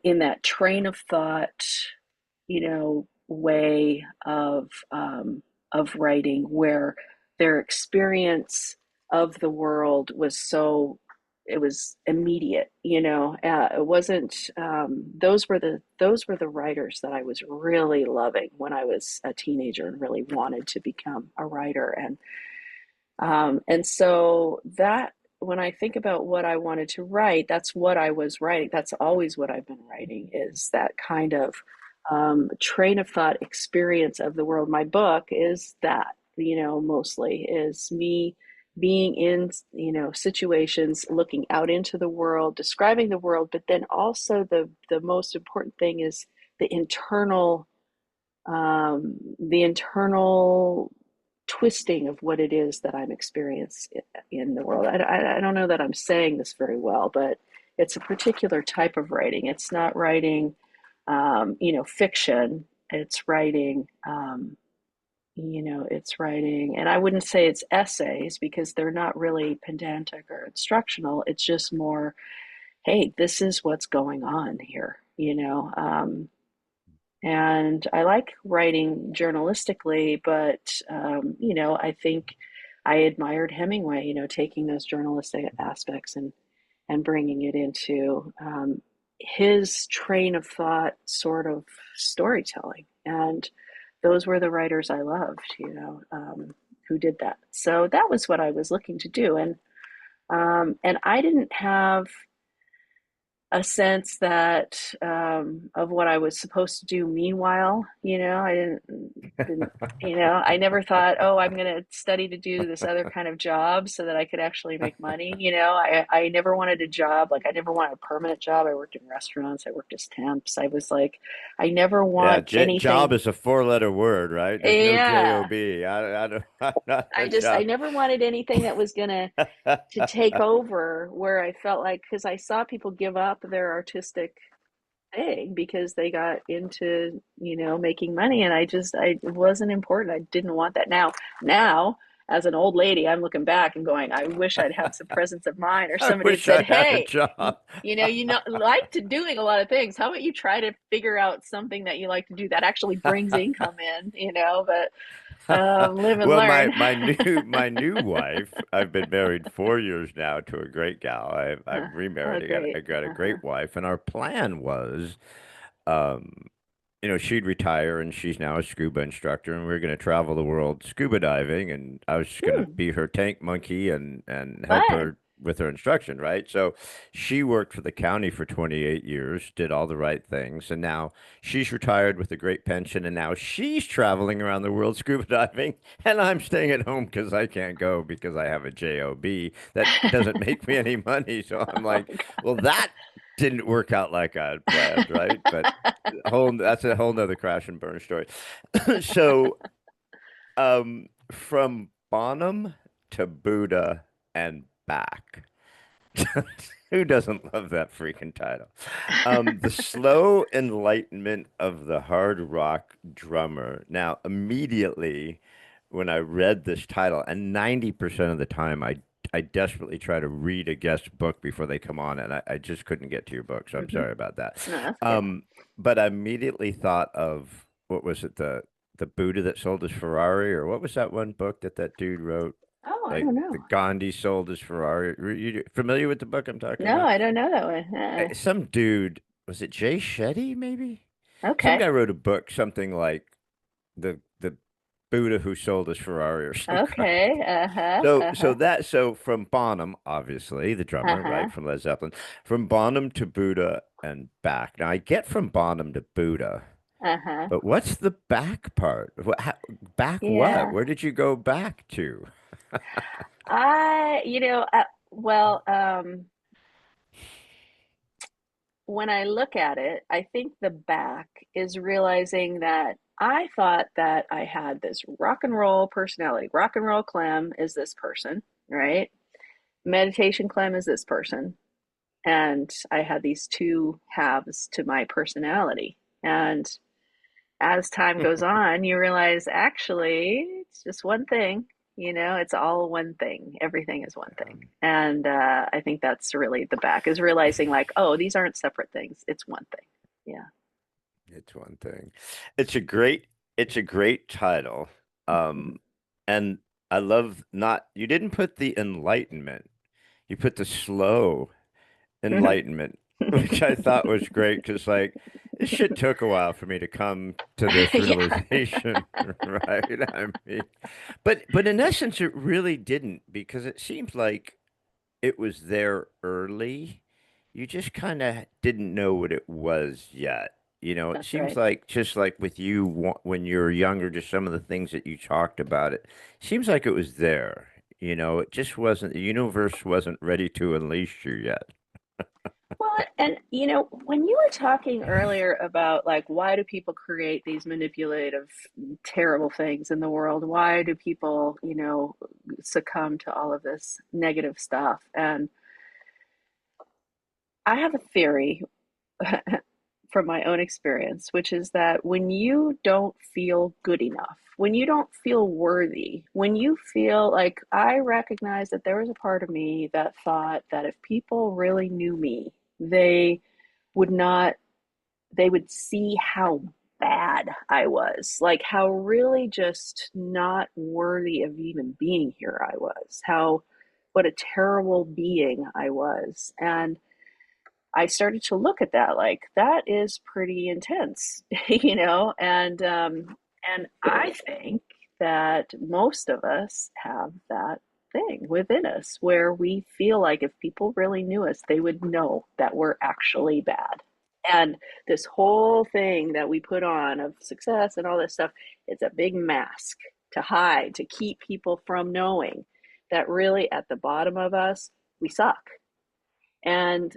in that train of thought, way of writing where their experience of the world was it was immediate. It wasn't. Those were the writers that I was really loving when I was a teenager and really wanted to become a writer. And so that when I think about what I wanted to write, that's what I was writing. That's always what I've been writing, is that kind of train of thought experience of the world. My book is that, mostly is me being in, situations, looking out into the world, describing the world, but then also the most important thing is the internal twisting of what it is that I'm experiencing in the world. I don't know that I'm saying this very well, but it's a particular type of writing. It's not writing, fiction. It's writing. it's writing, and I wouldn't say it's essays because they're not really pedantic or instructional. It's just more, hey, this is what's going on here. And I like writing journalistically, but I think I admired Hemingway, taking those journalistic aspects and bringing it into his train of thought sort of storytelling. And those were the writers I loved, who did that. So that was what I was looking to do. And I didn't have a sense that of what I was supposed to do. Meanwhile, I didn't, I never thought, oh, I'm going to study to do this other kind of job so that I could actually make money. I never wanted a job. Like I never wanted a permanent job. I worked in restaurants. I worked as temps. I was like, I never Yeah, want job anything. is a four-letter word, right? There's no Yeah. J-O-B. I don't, I'm not I a just, I job. never wanted anything that was going to take over where I felt like, because I saw people give up their artistic thing because they got into making money, and I it wasn't important. I didn't want that. Now as an old lady, I'm looking back and going, I wish I'd had some presence of mind, or I somebody had wish said, I had a hey, job. like to doing a lot of things, how about you try to figure out something that you like to do that actually brings income in. But live and Well, learn. my new wife. I've been married 4 years now to a great gal. I've remarried. Oh, I great. got a Uh-huh. great wife, and our plan was, um, she'd retire, and she's now a scuba instructor, and we are going to travel the world scuba diving, and I was just going to Hmm, be her tank monkey and help fun. her with her instruction, right? So she worked for the county for 28 years, did all the right things, and now she's retired with a great pension, and now she's traveling around the world scuba diving, and I'm staying at home because I can't go because I have a job that doesn't make me any money. So I'm Oh, like, well, that didn't work out like I had planned, right? But whole that's a whole nother crash and burn story. So, from Bonham to Buddha and back. Who doesn't love that freaking title? The Slow Enlightenment of the Hard Rock Drummer. Now, immediately when I read this title, and 90% of the time I desperately try to read a guest book before they come on, and I just couldn't get to your book, so I'm hmm. sorry about that. No, that's okay. Um, but I immediately thought of what was it, the Buddha that sold his Ferrari, or what was that one book that dude wrote? Oh, I Like don't the know. Gandhi sold his Ferrari. You familiar with the book I'm talking No, about? I don't know that one. Some dude, was it Jay Shetty, maybe? Some Okay. guy wrote a book, something like the Buddha who sold his Ferrari or some crap. Okay. Uh-huh. So Uh-huh. from Bonham, obviously, the drummer, Uh-huh. right, from Led Zeppelin, from Bonham to Buddha and back. Now I get from Bonham to Buddha, Uh-huh. but what's the back part? Back what? Yeah. Where did you go back to? I, well, when I look at it, I think the back is realizing that I thought that I had this rock and roll personality. Rock and roll Clem is this person, right? Meditation Clem is this person. And I had these two halves to my personality. And as time goes on, you realize actually it's just one thing. It's all one thing. Everything is one thing. And I think that's really the back is realizing, like, oh, these aren't separate things. It's one thing. Yeah. It's one thing. It's a great it's a great title. Mhm. Um and I love not you didn't put the enlightenment. You put the slow enlightenment, which I thought was great because like this shit took a while for me to come to this Yeah, realization, right? I mean, but in essence it really didn't because it seems like it was there early. You just kind of didn't know what it was yet. It that's seems right. like just like with you when you were younger, just some of the things that you talked about, it seems like it was there. It just wasn't, the universe wasn't ready to unleash you yet. Well, and when you were talking earlier about like why do people create these manipulative, terrible things in the world? Why do people, succumb to all of this negative stuff? And I have a theory from my own experience, which is that when you don't feel good enough, when you don't feel worthy, when you feel like, I recognize that there was a part of me that thought that if people really knew me, they would not, they would see how bad I was, like how really just not worthy of even being here I was, how, what a terrible being I was. And I started to look at that like that is pretty intense, you know, and I think that most of us have that thing within us where we feel like if people really knew us, they would know that we're actually bad. And this whole thing that we put on of success and all this stuff, it's a big mask to hide, to keep people from knowing that really at the bottom of us, we suck. And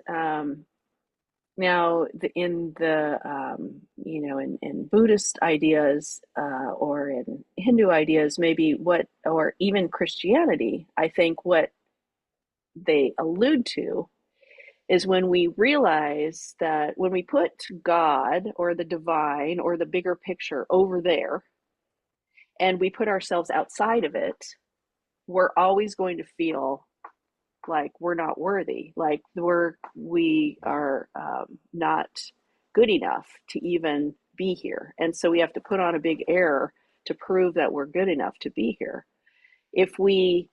now, in the you know, in Buddhist ideas or in Hindu ideas, maybe what, or even Christianity, I think what they allude to is when we realize that when we put God or the divine or the bigger picture over there and we put ourselves outside of it, we're always going to feel like we're not worthy, like we are not good enough to even be here, and so we have to put on a big air to prove that we're good enough to be here. If we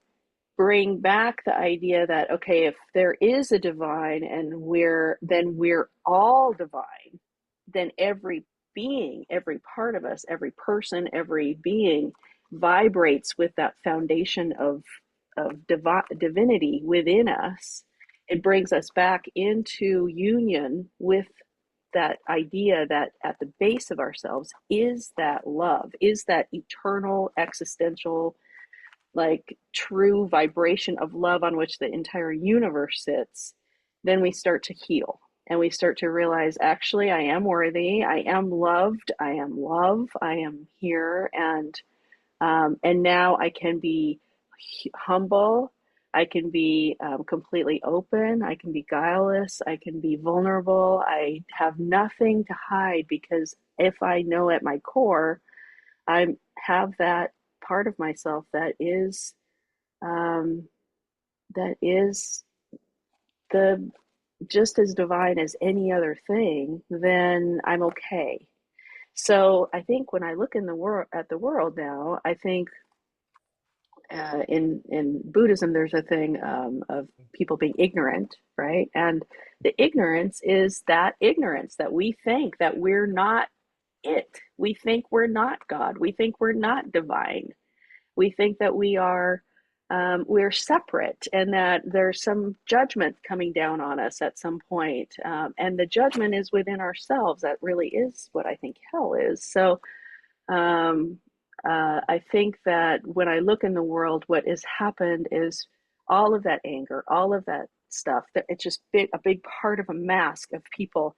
bring back the idea that, okay, if there is a divine and we're all divine, then every being, every part of us, every person, every being vibrates with that foundation of divinity within us. It brings us back into union with that idea that at the base of ourselves is that love, is that eternal, existential, like true vibration of love on which the entire universe sits. Then we start to heal and we start to realize, actually, I am worthy, I am loved, I am love, I am here, and now I can be humble. I can be completely open. I can be guileless. I can be vulnerable. I have nothing to hide because if I know at my core, I have that part of myself um, that is the just as divine as any other thing. Then I'm okay. So I think when I look in the world at the world now, I think in Buddhism, there's a thing of people being ignorant, right? And the ignorance is that ignorance that we think that we're not it. We think we're not God. We think we're not divine. We think that we're separate, and that there's some judgment coming down on us at some point. And the judgment is within ourselves. That really is what I think hell is. So um, I think that when I look in the world, what has happened is all of that anger, all of that stuff, that it's just a big part of a mask of people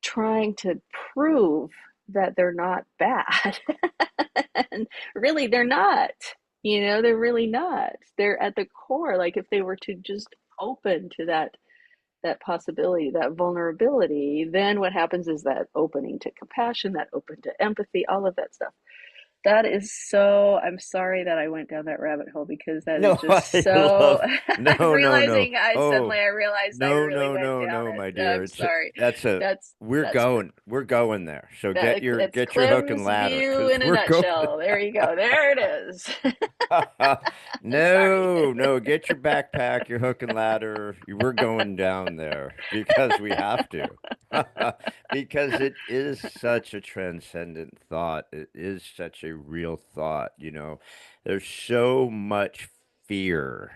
trying to prove that they're not bad. And really, they're not. You know, they're really not. They're at the core, like if they were to just open to that possibility, that vulnerability, then what happens is that opening to compassion, that open to empathy, all of that stuff. That is so, I'm sorry that I went down that rabbit hole because that is No, just I so, love. I'm No, no, no. realizing Oh, I realized I no, really no, went no, down no, my it. dear. I'm It's sorry. that's a. That's, We're that's, going there. So it's get your hook and Clem's ladder view because in a we're going. nutshell. There you go. There it is. Sorry. No, no, get your backpack, your hook and ladder. We're going down there because we have to. Because it is such a transcendent thought. It is such a real thought, you know. There's so much fear.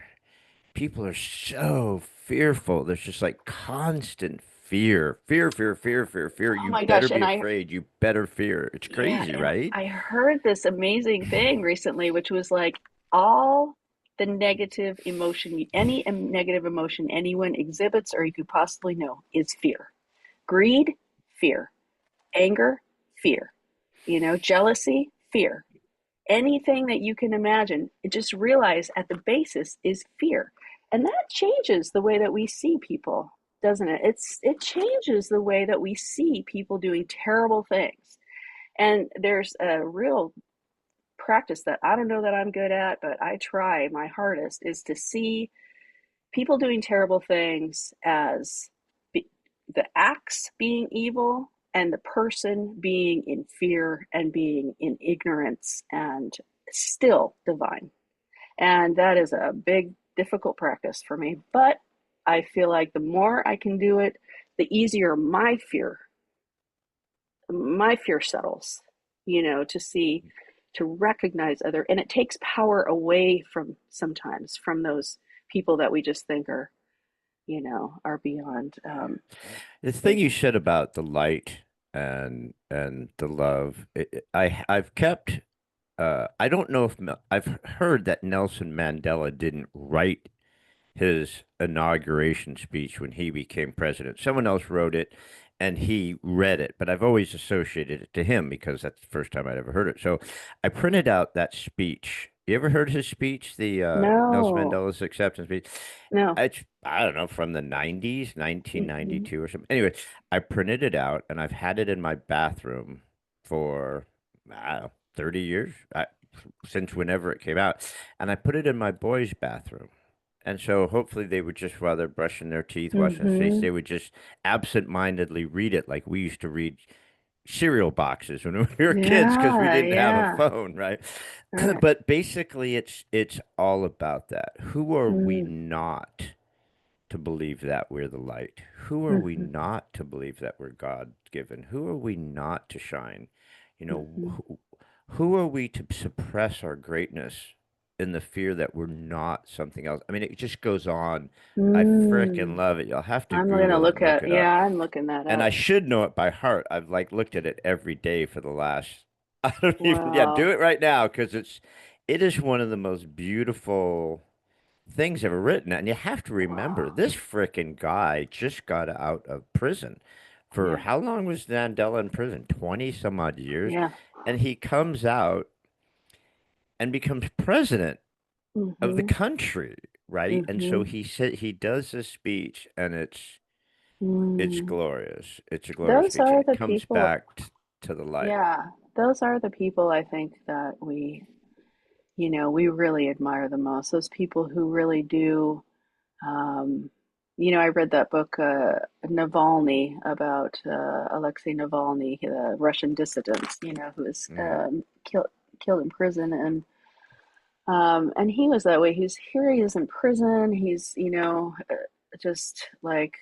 People are so fearful. There's just like constant fear. Fear, fear, fear, fear, fear. Oh You my better gosh. be And afraid. You better fear. It's yeah, crazy, and right? I heard this amazing thing recently, which was like all the negative emotion, any negative emotion anyone exhibits or you could possibly know is fear. Greed, fear. Anger, fear. You know, jealousy, fear. Anything that you can imagine, just realize at the basis is fear. And that changes the way that we see people. doesn't it? It changes the way that we see people doing terrible things. And there's a real practice that I don't know that I'm good at, but I try my hardest is to see people doing terrible things as be, the acts being evil and the person being in fear and being in ignorance and still divine. And that is a big, difficult practice for me. But I feel like the more I can do it, the easier my fear settles, to see, to recognize other, and it takes power away from sometimes from those people that we just think are beyond. The thing It, you said about the light and the love, I've kept. I don't know if I've heard that Nelson Mandela didn't write his inauguration speech when he became president. Someone else wrote it and he read it, but I've always associated it to him because that's the first time I'd ever heard it. So I printed out that speech. You ever heard his speech, the Nelson no, Mandela's acceptance speech? no. It's, I don't know, from the 90s, Mm-hmm, 1992 or something. Anyway, I printed it out and I've had it in my bathroom for, I don't know, 30 years, since whenever it came out. And I put it in my boys' bathroom. And so hopefully they would just, while they're brushing their teeth, washing their face, mm-hmm. they would just absent-mindedly read it like we used to read cereal boxes when we were kids because we Yeah, didn't have a yeah. phone, right? Right. But basically it's all about that. Who are we Mm, not to believe that we're the light? Who are we mm-hmm, not to believe that we're God given? Who are we not to shine? You know, mm-hmm, who are we to suppress our greatness in the fear that we're not something else? I mean, it just goes on. I frickin' mm. love it. You'll have to I'm gonna Google it look and look at, it yeah, up. I'm looking that And up. I should know it by heart. I've like looked at it every day for the last, I don't even, yeah, do Wow. it right now because it is one of the most beautiful things ever written. And you have to remember, Wow. this frickin' guy just got out of prison. For Yeah. how long was Mandela in prison? 20 some odd years. Yeah. And he comes out and becomes president of the Mm-hmm. country, right? And so Mm-hmm. he said he does this speech and it's Mm. glorious. It's a glorious Those speech and are it the comes people, back to the light. yeah, those are the people I think that we really admire the most. Those people who really do. Um, I read that book, Navalny, about Alexei Navalny, the Russian dissident, who was Hmm. killed in prison, and he was that way. Here he is in prison. He's, just like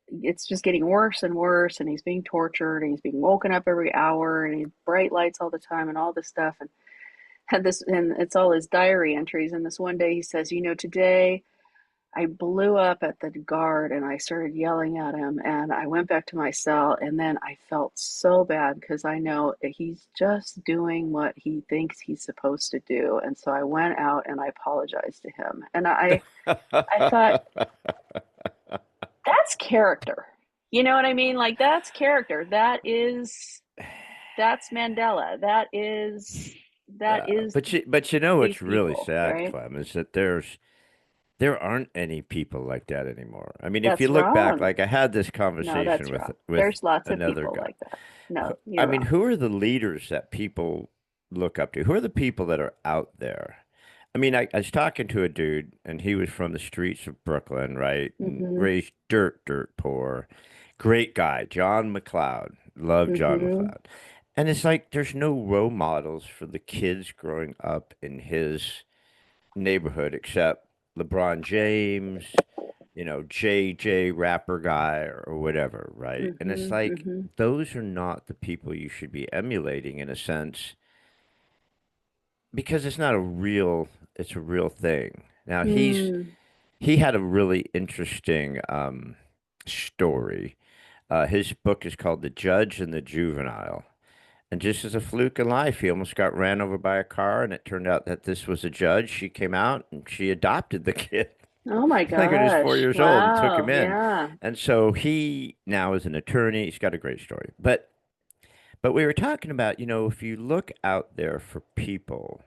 it's just getting worse and worse, and he's being tortured, and he's being woken up every hour, and he bright lights all the time, and all this stuff, and had this, and it's all his diary entries. And this one day he says, today I blew up at the guard and I started yelling at him and I went back to my cell and then I felt so bad because I know that he's just doing what he thinks he's supposed to do. And so I went out and I apologized to him. And I thought, that's character. You know what I mean? Like that's character. That's Mandela. That is But you know these what's really people, sad, right? Clem, is that there aren't any people like that anymore. I mean, if you That's look back, wrong. like I had this No, conversation that's with wrong. with There's lots of another people guy. like that. No, I you're mean, wrong. who are the leaders that people look up to? Who are the people that are out there? I mean, I was talking to a dude, and he was from the streets of Brooklyn, right? And Mm-hmm. raised dirt poor. Great guy, John McLeod. Love John Mm-hmm. McLeod. And it's like there's no role models for the kids growing up in his neighborhood except LeBron James, JJ rapper guy or whatever, right? And it's Mm-hmm. like Mm-hmm. those are not the people you should be emulating in a sense because it's a real thing. Now Mm. he had a really interesting story. His book is called The Judge and the Juvenile. And just as a fluke in life, he almost got ran over by a car, and it turned out that this was a judge. She came out and she adopted the kid. Oh my Like when he was four gosh. years old and took Wow. him in. Yeah. And so he now is an attorney. He's got a great story. But we were talking about, if you look out there for people,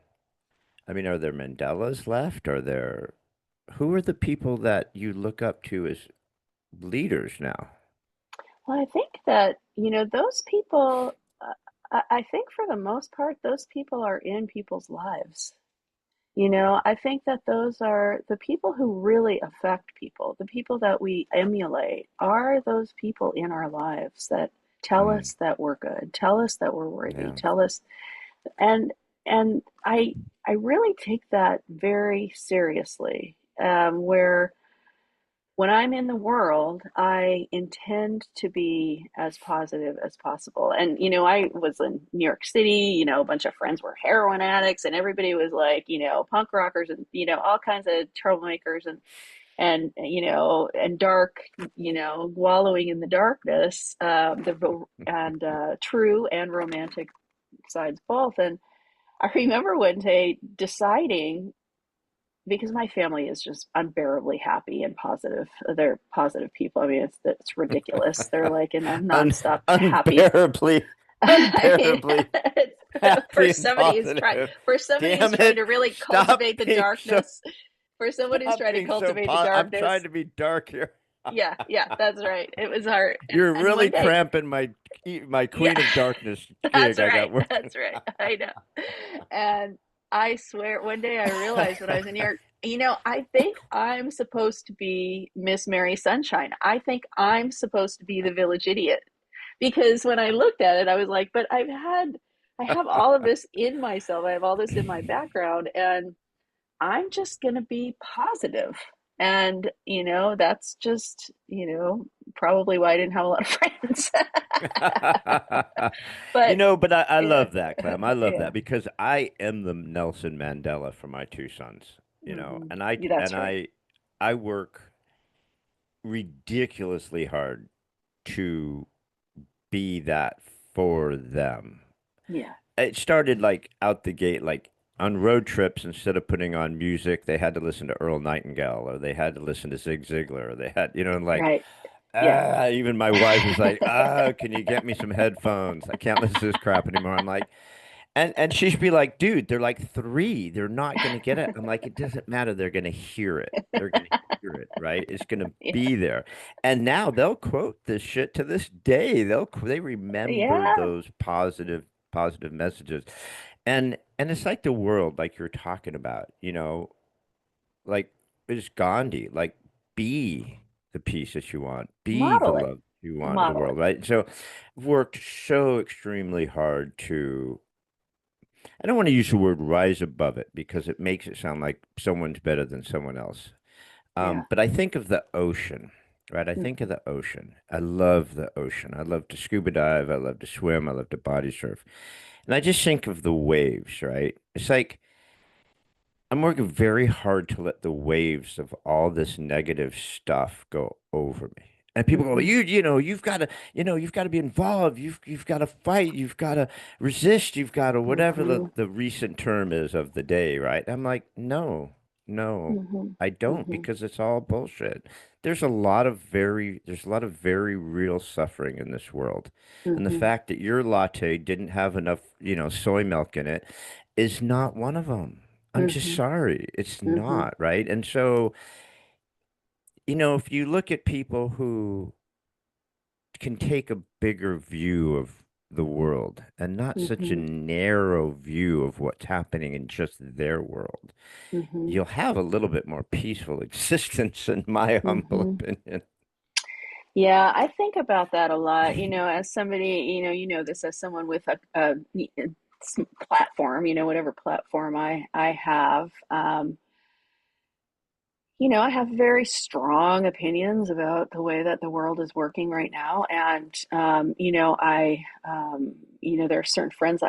I mean, are there Mandelas left? Who are the people that you look up to as leaders now. Well, I think that, those people, I think for the most part, those people are in people's lives. I think that those are the people who really affect people. The people that we emulate are those people in our lives that tell Mm, us that we're good, tell us that we're worthy, yeah. tell us, and and I really take that very seriously. Where when I'm in the world, I intend to be as positive as possible. And, I was in New York City, a bunch of friends were heroin addicts and everybody was like, punk rockers and, all kinds of troublemakers and dark, wallowing in the darkness, true and romantic sides both. And I remember one day deciding, because my family is just unbearably happy and positive. They're positive people. I mean, it's ridiculous. They're like in a Un- nonstop happy. unbearably, I mean, unbearably happy and positive. for somebody who's Damn trying it! to really Stop cultivate the being so. darkness, for someone who's Stop trying to being so. cultivate the I'm trying darkness. to be dark here. Yeah, yeah, that's right. It was hard. You're And really one day, cramping my yeah, Queen of Darkness that's gig I right. got working. That's right. I know. And I swear, one day I realized when I was in New York, I think I'm supposed to be Miss Mary Sunshine. I think I'm supposed to be the village idiot. Because when I looked at it, I was like, but I have all of this in myself. I have all this in my background, and I'm just going to be positive. And, that's just, probably why I didn't have a lot of friends. But But I yeah, love that, Clem. I love yeah. that because I am the Nelson Mandela for my two sons, Hmm. and I Yeah, and that's right. I work ridiculously hard to be that for them. Yeah. It started like out the gate, like on road trips, instead of putting on music, they had to listen to Earl Nightingale or they had to listen to Zig Ziglar or they had, and like, Right. Yeah. even my wife was like, can you get me some headphones? I can't listen to this crap anymore. I'm like, and she'd be like, dude, they're like three. They're not gonna get it. I'm like, it doesn't matter. They're gonna hear it. They're gonna hear it, right? It's gonna Yeah. be there. And now they'll quote this shit to this day. They remember Yeah. those positive messages. And it's like the world, like you're talking about, like it's Gandhi, like be the peace that you want, be the Model it. love you want in the Model it. world, right? So I've worked so extremely hard to I don't want to use the word rise above it because it makes it sound like someone's better than someone else. Yeah. But I think of the ocean, right? I think of Hmm. the ocean. I love the ocean. I love to scuba dive. I love to swim. I love to body surf. And I just think of the waves, right? It's like I'm working very hard to let the waves of all this negative stuff go over me. And people go, Hmm. you've got to be involved. You've got to fight. You've got to resist. You've got to whatever Hmm. the recent term is of the day, right? I'm like, no, Hmm. I don't Hmm. because it's all bullshit. There's a lot of very real suffering in this world. And the Hmm. fact that your latte didn't have enough, soy milk in it is not one of them. I'm just Hmm. sorry. It's Hmm. not, right? And so, if you look at people who can take a bigger view of the world and not such a Hmm. narrow view of what's happening in just their world, Hmm. you'll have a little bit more peaceful existence, in my humble Hmm. opinion. Yeah, I think about that a lot. As somebody, this as someone with a platform, whatever platform I have. I have very strong opinions about the way that the world is working right now, and there are certain friends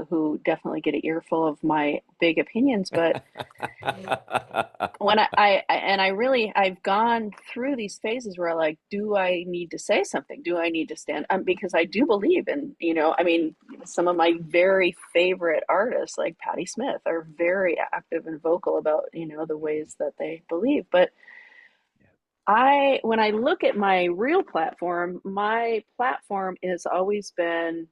who definitely get an earful of my big opinions, but when and I really I've gone through these phases where like, do I need to say something? Do I need to stand? Because I do believe in, I mean, some of my very favorite artists like Patti Smith are very active and vocal about, the ways that they believe. But when I look at my platform has always been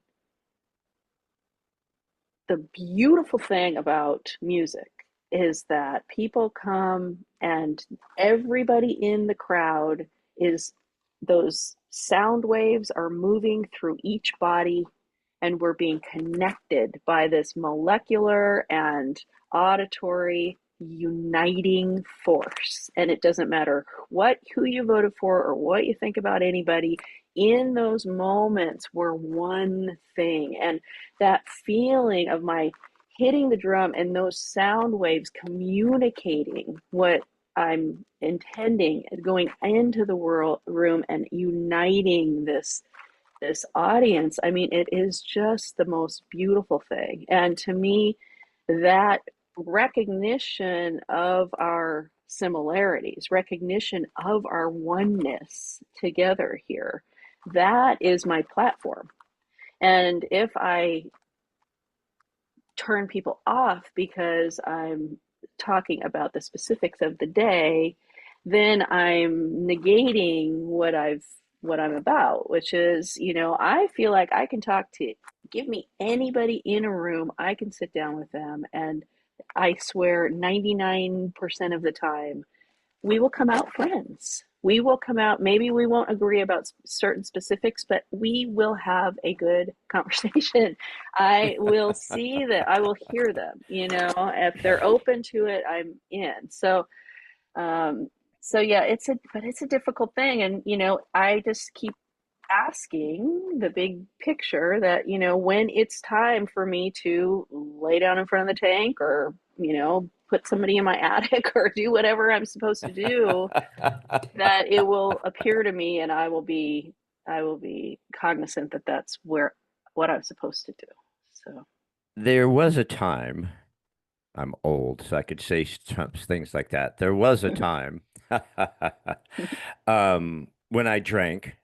the beautiful thing about music is that people come and everybody in the crowd is those sound waves are moving through each body, and we're being connected by this molecular and auditory uniting force. And it doesn't matter who you voted for or what you think about anybody. In those moments, we're one thing. And that feeling of my hitting the drum and those sound waves communicating what I'm intending, going into the room and uniting this audience. I mean, it is just the most beautiful thing. And to me, that recognition of our similarities, recognition of our oneness together here, that is my platform. And if I turn people off because I'm talking about the specifics of the day, then I'm negating what I'm about, which is, I feel like I can talk to give me anybody in a room, I can sit down with them, and I swear 99% of the time we will come out friends. We will come out, maybe we won't agree about certain specifics, but we will have a good conversation. I will see that, I will hear them, if they're open to it, I'm in. Um, so yeah, it's a difficult thing. And, I just keep asking the big picture that, when it's time for me to lay down in front of the tank or, put somebody in my attic or do whatever I'm supposed to do, that it will appear to me and I will be cognizant that that's what I'm supposed to do. So, There was a time, I'm old, so I could say things like that. There was a time when I drank.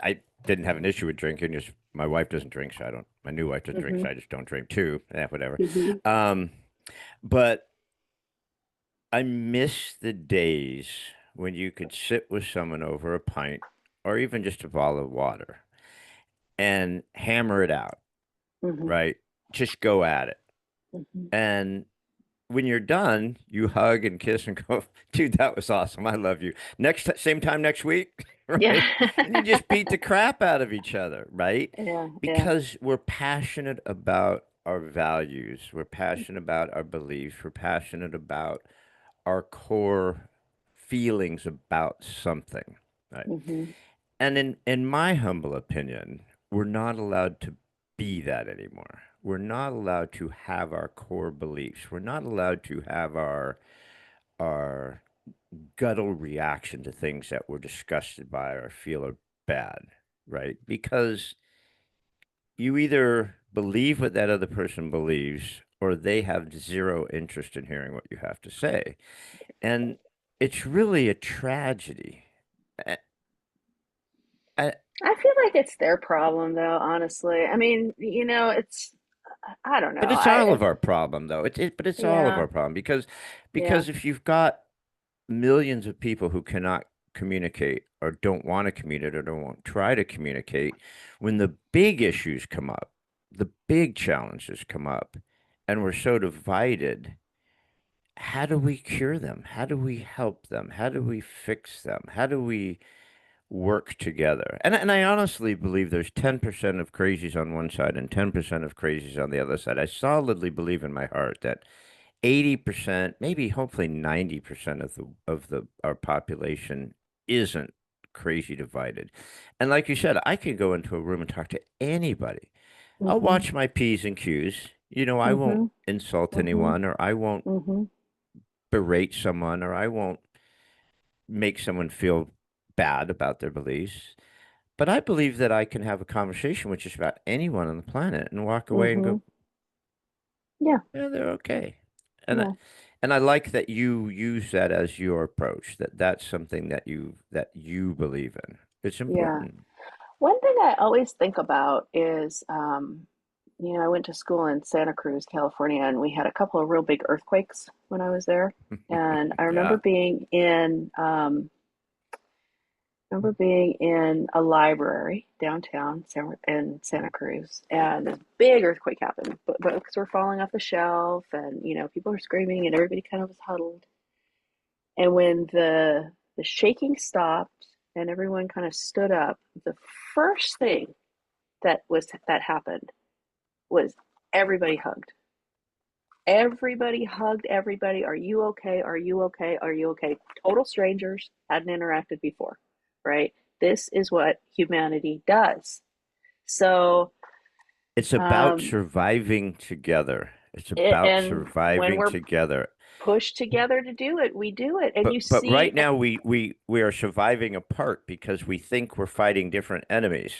I didn't have an issue with drinking. Just my wife doesn't drink, so I don't. My new wife doesn't drink, mm-hmm, so I just don't drink too. Yeah, whatever. mm-hmm, Um, but I miss the days when you could sit with someone over a pint or even just a bottle of water and hammer it out, mm-hmm, right? Just go at it. mm-hmm. And when you're done, you hug and kiss and go, dude, that was awesome. I love you. Same time next week, Yeah. right? And you just beat the crap out of each other, right? Yeah, yeah. Because we're passionate about our values, we're passionate about our beliefs, we're passionate about our core feelings about something, right? Mm-hmm. And in my humble opinion, we're not allowed to be that anymore. We're not allowed to have our core beliefs. We're not allowed to have our guttural reaction to things that we're disgusted by or feel are bad, right? Because you either believe what that other person believes or they have zero interest in hearing what you have to say. And it's really a tragedy. I, I, I feel like it's their problem, though, honestly. I mean, I don't know. but it's all of our problem, though. But it's all of Yeah, our problem because yeah, if you've got millions of people who cannot communicate or don't want to communicate or don't want to try to communicate, when the big issues come up, the big challenges come up, and we're so divided, how do we cure them? How do we help them? How do we fix them? How do we work together? And I honestly believe there's 10% of crazies on one side and 10% of crazies on the other side. I solidly believe in my heart that 80%, maybe hopefully 90% of the our population isn't crazy divided. And like you said, I can go into a room and talk to anybody. I'll mm-hmm, watch my P's and Q's. I won't mm-hmm, insult mm-hmm, anyone or I won't mm-hmm. berate someone or I won't make someone feel bad about their beliefs. But I believe that I can have a conversation with just about anyone on the planet and walk away and Mm-hmm. go, Yeah, yeah, they're okay. And yeah, and I like that you use that as your approach, that that's something that you believe in. It's yeah. important. One thing I always think about is, I went to school in Santa Cruz, California, and we had a couple of real big earthquakes when I was there. And I remember Yeah. being in a library downtown in Santa Cruz, and a big earthquake happened. But books were falling off the shelf, and people were screaming, and everybody kind of was huddled. And when the shaking stopped, and everyone kind of stood up, the first thing that happened was everybody hugged. Everybody hugged everybody. Are you okay? Are you okay? Are you okay? Total strangers, hadn't interacted before, right? This is what humanity does. So, It's about um, surviving together. It's about and when surviving we're together. pushed together to do it, we do it. And you But right see, now we are surviving apart because we think we're fighting different enemies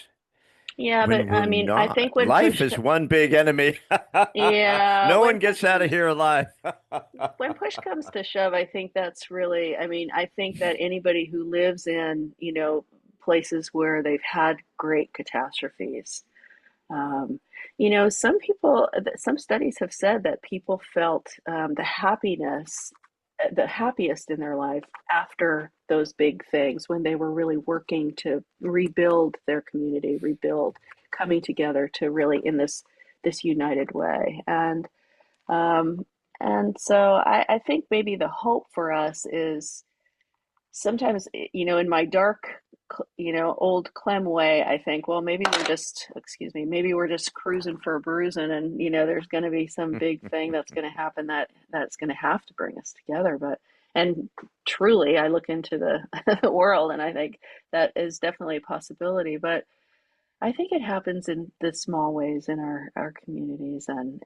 yeah, but when we're I mean, I not. think when Life push, is one big enemy. yeah, No one gets out of here alive. when push comes to shove, I think that's really, I mean, I think that anybody who lives in, places where they've had great catastrophes, um, some people, some studies have said that people felt the happiest in their life after those big things when they were really working to rebuild their community, rebuild, coming together to really in this united way. Um, and so I think maybe the hope for us is sometimes, in my dark, old Clem way, I think, well, maybe we're just, excuse me, maybe we're just cruising for a bruising, and there's going to be some big thing that's going to happen that's going to have to bring us together. But and truly, I look into the world, and I think that is definitely a possibility. But I think it happens in the small ways in our communities, and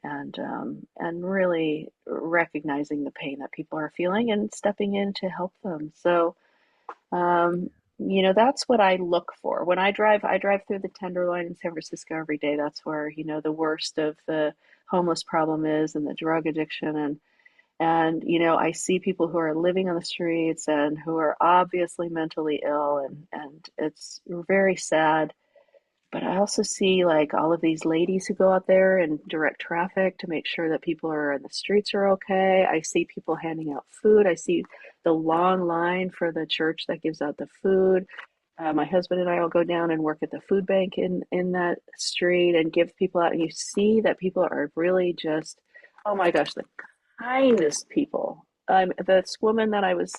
really recognizing the pain that people are feeling and stepping in to help them. So um, that's what I look for. When I drive, I drive through the Tenderloin in San Francisco every day. That's where, the worst of the homeless problem is and the drug addiction and I see people who are living on the streets and who are obviously mentally ill and it's very sad. But I also see like all of these ladies who go out there and direct traffic to make sure that people are in the streets are okay. I see people handing out food. I see the long line for the church that gives out the food. My husband and I will go down and work at the food bank in that street and give people out. And you see that people are really just, oh my gosh, the kindest people. This woman that I was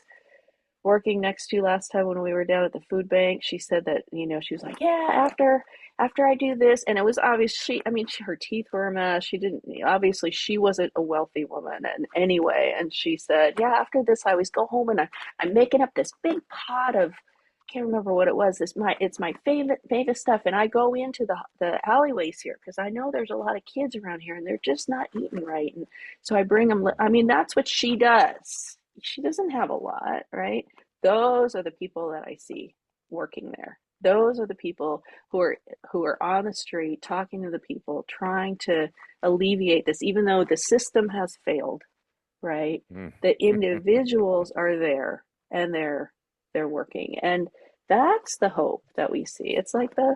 working next to last time when we were down at the food bank, she said that, she was like, yeah, after I do this, and it was obvious her teeth were a mess. She didn't, obviously she wasn't a wealthy woman in any way. And she said, yeah, after this, I always go home and I'm making up this big pot of, I can't remember what it was. It's my favorite stuff. And I go into the alleyways here because I know there's a lot of kids around here and they're just not eating right. And so I bring them, that's what she does. She doesn't have a lot, right? Those are the people that I see working there. Those are the people who are on the street talking to the people, trying to alleviate this, even though the system has failed, right? Mm. The individuals are there and they're working. And that's the hope that we see. It's like the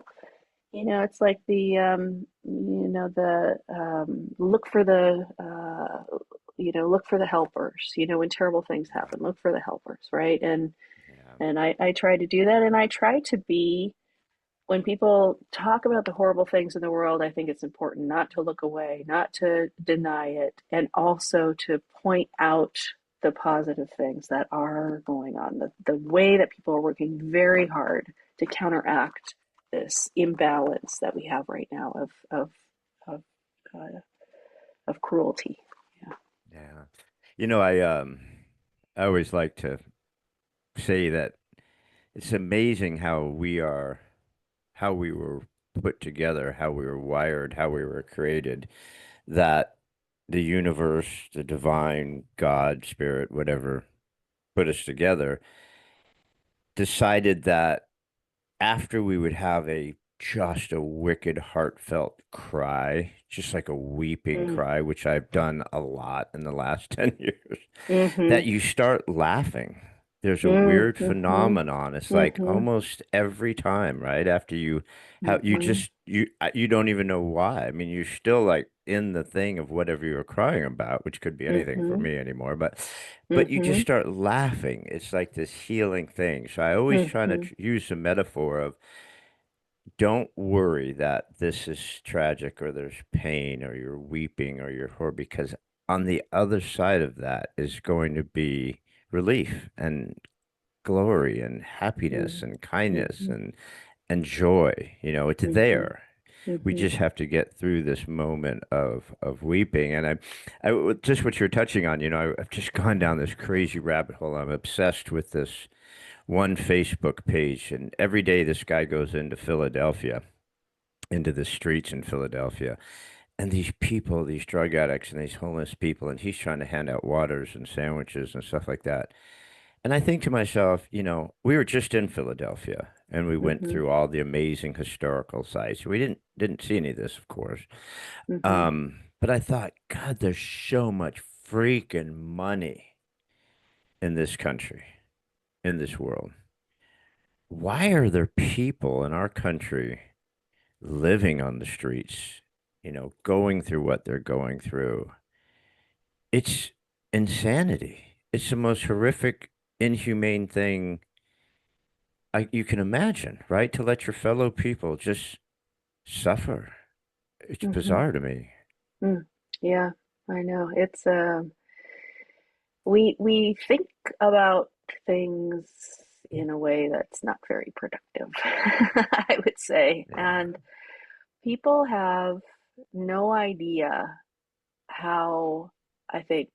look for the helpers, when terrible things happen, look for the helpers, right? And Yeah. and I try to do that, and I try to be, when people talk about the horrible things in the world, I think it's important not to look away, not to deny it, and also to point out the positive things that are going on, the way that people are working very hard to counteract this imbalance that we have right now of uh, of cruelty. Yeah. Yeah. I always like to say that it's amazing how we were put together, how we were wired, how we were created, that the universe, the divine, God, spirit, whatever put us together, decided that after we would have just a wicked heartfelt cry, just like a weeping Mm. cry, which I've done a lot in the last 10 years, Mm-hmm. that you start laughing. There's a weird Mm-hmm. phenomenon. It's like Mm-hmm. almost every time, right? After you have Mm-hmm. you don't even know why. I mean, you're still like in the thing of whatever you're crying about, which could be anything for Mm-hmm. me anymore, but you just Mm-hmm. start laughing. It's like this healing thing. So I always try to Mm-hmm. use the metaphor of don't worry that this is tragic or there's pain or you're weeping or you're horror because on the other side of that is going to be relief and glory and happiness and kindness Mm-hmm. and joy. It's Mm-hmm. there. We Mm-hmm. just have to get through this moment of weeping. And just what you're touching on, I've just gone down this crazy rabbit hole. I'm obsessed with this one Facebook page, and every day this guy goes into Philadelphia, into the streets in Philadelphia, and these people, these drug addicts and these homeless people, and he's trying to hand out waters and sandwiches and stuff like that. And I think to myself, we were just in Philadelphia and we went Mm-hmm. through all the amazing historical sites. We didn't see any of this, of course. Mm-hmm. But I thought, God, there's so much freaking money in this country, in this world. Why are there people in our country living on the streets, going through what they're going through? It's insanity. It's the most horrific, inhumane thing you can imagine, right? To let your fellow people just suffer. It's Mm-hmm. bizarre to me. Mm. Yeah, I know. It's we think about things in a way that's not very productive, I would say. Yeah. And people have no idea how, I think,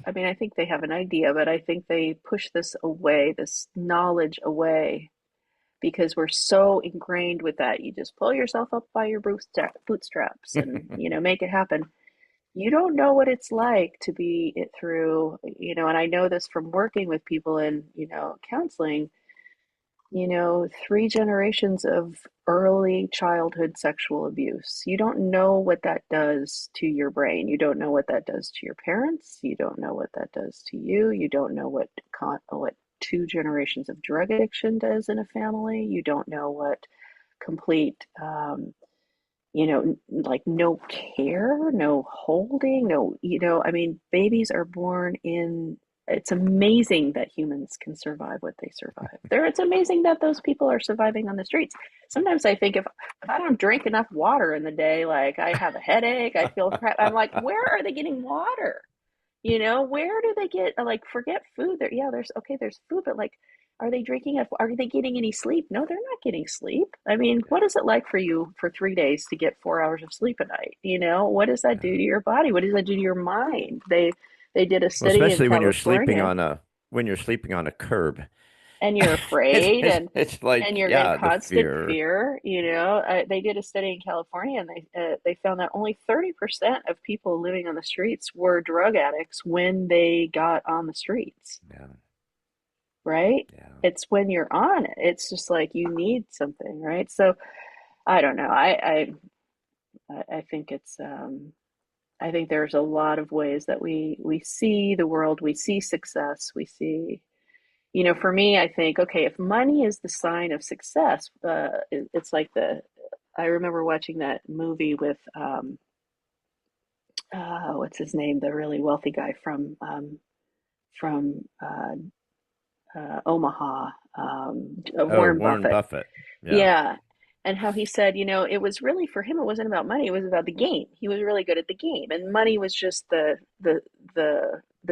I mean, I think they have an idea, but I think they push this away, this knowledge away, because we're so ingrained with that. You just pull yourself up by your bootstraps and, make it happen. You don't know what it's like to be it through, and I know this from working with people in, counseling, three generations of early childhood sexual abuse. You don't know what that does to your brain. You don't know what that does to your parents. You don't know what that does to you. You don't know what two generations of drug addiction does in a family. You don't know what complete like no care, no holding, no, I mean, babies are born in, it's amazing that humans can survive what they survive. It's amazing that those people are surviving on the streets. Sometimes I think if I don't drink enough water in the day, like I have a headache, I feel crap. I'm like, where are they getting water? Where do they get, like, forget food there? Yeah, there's food, but like, are they drinking enough? Are they getting any sleep? No, they're not getting sleep. I mean, what is it like for you for 3 days to get 4 hours of sleep a night? What does that do to your body? What does that do to your mind? They did a Well, study in especially California, when you're sleeping on a curb. and you're afraid, It's and like, you're in yeah, the constant fear. fear. They did a study in California, and they found that only 30% of people living on the streets were drug addicts when they got on the streets, Yeah, right? yeah. It's when you're on it. It's just like you need something, right? So I don't know. I think I think there's a lot of ways that we see the world, we see success, we see. For me, I think, okay, if money is the sign of success, it's like I remember watching that movie with, what's his name, the really wealthy guy from Omaha, Oh, Warren Warren Buffett. Buffett. Yeah. Yeah. And how he said, it was really for him, it wasn't about money, it was about the game. He was really good at the game. And money was just the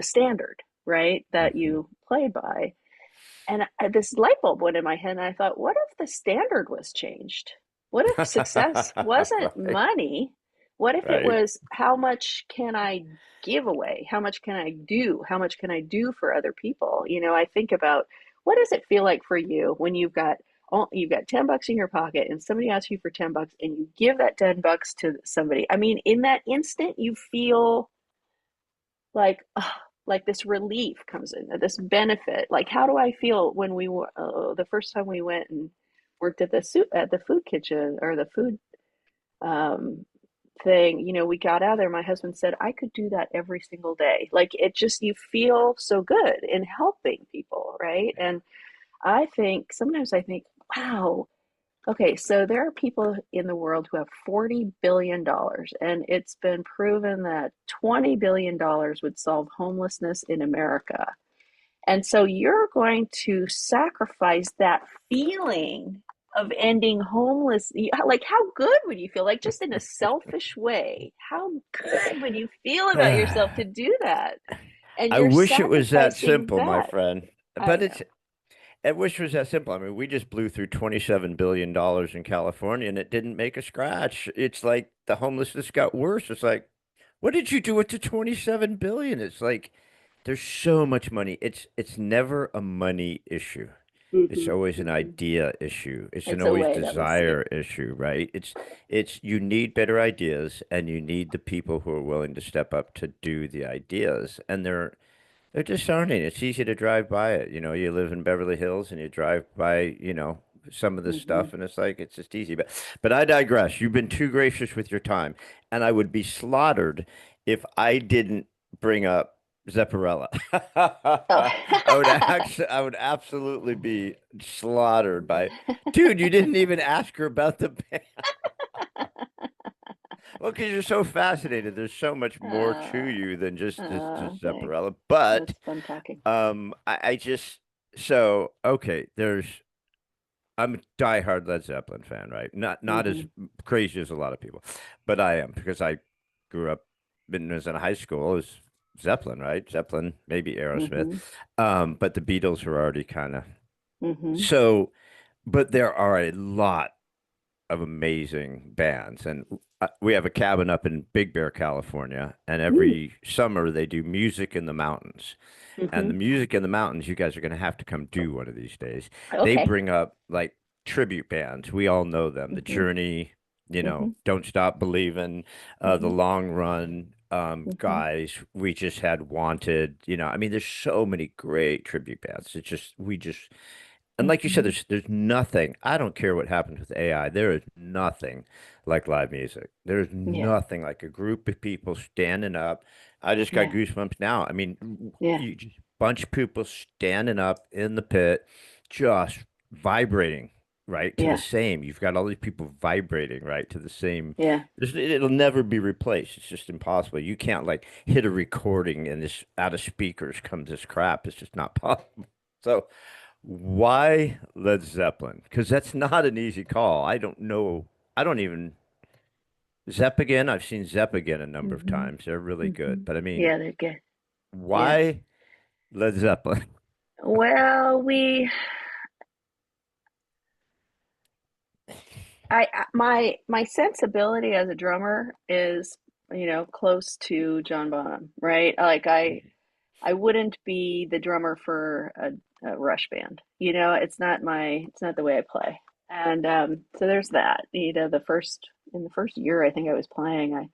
standard, right? That Hmm. you played by. And this light bulb went in my head, and I thought, what if the standard was changed? What if success wasn't Right, money? What if it right. was, how much can I give away? How much can I do? How much can I do for other people? I think about, what does it feel like for you when you've got $10 in your pocket and somebody asks you for $10 and you give that $10 to somebody. I mean, in that instant, you feel like, like this relief comes in, this benefit. Like, how do I feel when we were, the first time we went and worked at the food kitchen, or the food um, thing? We got out of there. My husband said, I could do that every single day. Like, it just, you feel so good in helping people, right? And sometimes I think, wow. Okay, so there are people in the world who have $40 billion, and it's been proven that $20 billion would solve homelessness in America. And so you're going to sacrifice that feeling of ending homeless. Like, how good would you feel? Like, just in a selfish way, how good would you feel about yourself to do that? And I you're wish it was that sacrificing simple, my that. friend. I but know. I wish it was that simple. I mean, we just blew through $27 billion in California and it didn't make a scratch. It's like the homelessness got worse. It's like, what did you do with the 27 billion? It's like there's so much money. It's never a money issue. It's Hmm. always an Hmm. idea issue. It's an It's a always way that we see it. desire issue, right? It's you need better ideas and you need the people who are willing to step up to do the ideas. And they're discerning. It's easy to drive by it. You know, you live in Beverly Hills and you drive by, some of this Hmm. stuff and it's like it's just easy. But I digress. You've been too gracious with your time. And I would be slaughtered if I didn't bring up Zepparella. Oh. I would absolutely be slaughtered by, dude, you didn't even ask her about the band. Well, because you're so fascinated. There's so much more to uh, you than just Thanks. Zepparella. But It's fun talking. I just so okay. I'm a diehard Led Zeppelin fan, right? Not as Hmm. crazy as a lot of people, but I am because I grew up when I was in high school. It was Zeppelin, right? Zeppelin, maybe Aerosmith, Hmm. but the Beatles were already kind of Hmm. so. But there are a lot of amazing bands, and we have a cabin up in Big Bear, California, and Mm. every summer they do music in the mountains. And Hmm. the music in the mountains, you guys are going to have to come do one of these days. They Okay. bring up like tribute bands. We all know them. The Hmm. Journey, Hmm. Don't Stop Believing, the Hmm. Long Run Hmm. guys. We just had Wanted. I mean, there's so many great tribute bands. And like you said, Hmm. there's nothing. I don't care what happens with AI. There is nothing like live music. There is Yeah. nothing like a group of people standing up. I just got Yeah. goosebumps now. I mean, Yeah. you just bunch of people standing up in the pit, just vibrating right to the Yeah. same. You've got all these people vibrating right to the same. Yeah. It'll never be replaced. It's just impossible. You can't like hit a recording and this out of speakers comes this crap. It's just not possible. So. Why Led Zeppelin? Because that's not an easy call. I don't know. I don't even. Zepp again. I've seen Zepp again a number of Hmm. times. They're really good. Hmm. But I mean, Yeah, they're good. Yeah. why Led Zeppelin? Well, my sensibility as a drummer is, close to John Bonham, right? Like I wouldn't be the drummer for a Rush band. It's not the way I play. And so there's that. In the first year I think I was playing, I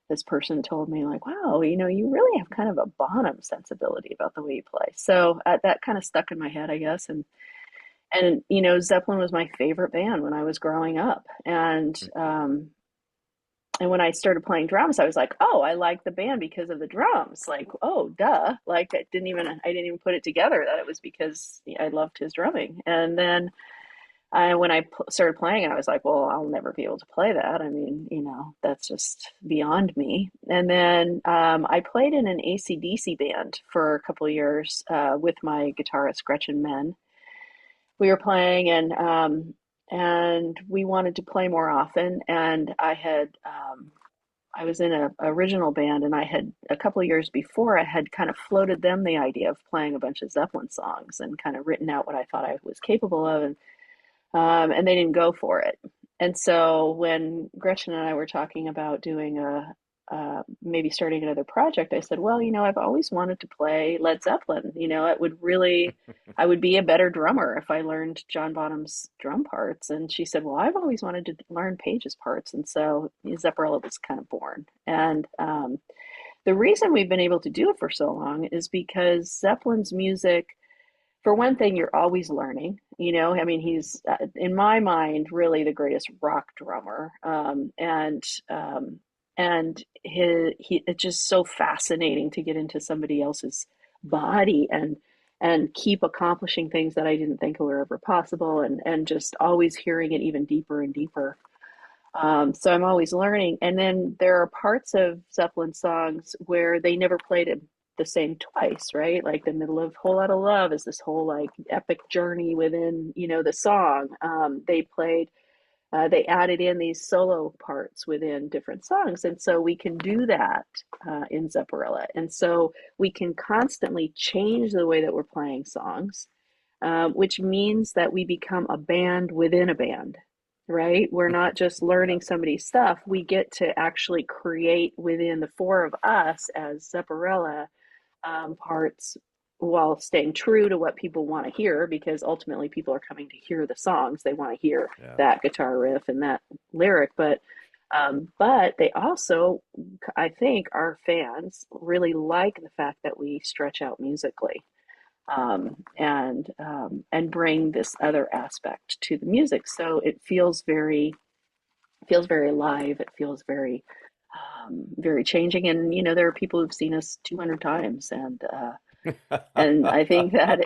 this person told me like, "Wow, you really have kind of a Bonham sensibility about the way you play." So that kind of stuck in my head, I guess. And Zeppelin was my favorite band when I was growing up, and when I started playing drums, I was like, "Oh, I like the band because of the drums." Like, "Oh, duh!" Like I didn't even put it together that it was because I loved his drumming. And then when I started playing it, I was like, "Well, I'll never be able to play that. I mean, that's just beyond me." And then I played in an AC/DC band for a couple of years with my guitarist Gretchen Menn. We were playing, and we wanted to play more often. And I was in a original band, and I had a couple of years before I had kind of floated them the idea of playing a bunch of Zeppelin songs and kind of written out what I thought I was capable of, and they didn't go for it. And so when Gretchen and I were talking about doing maybe starting another project, I said, well, I've always wanted to play Led Zeppelin. I would be a better drummer if I learned John Bonham's drum parts. And she said, well, I've always wanted to learn Page's parts. And so Zepparella was kind of born. And the reason we've been able to do it for so long is because Zeppelin's music, for one thing, you're always learning. I mean, he's in my mind really the greatest rock drummer, and it's just so fascinating to get into somebody else's body and keep accomplishing things that I didn't think were ever possible, and just always hearing it even deeper and deeper. So I'm always learning. And then there are parts of Zeppelin songs where they never played it the same twice, right? Like the middle of Whole Lotta Love is this whole like epic journey within, the song. They played they added in these solo parts within different songs. And so we can do that in Zepparella. And so we can constantly change the way that we're playing songs, which means that we become a band within a band, right? We're not just Yeah. learning somebody's stuff. We get to actually create within the four of us as Zepparella parts while staying true to what people want to hear, because ultimately people are coming to hear the songs. They want to hear Yeah. that guitar riff and that lyric, but they also, I think, our fans really like the fact that we stretch out musically, and bring this other aspect to the music. So it feels very alive. It feels very very changing. And there are people who've seen us 200 times, and I think that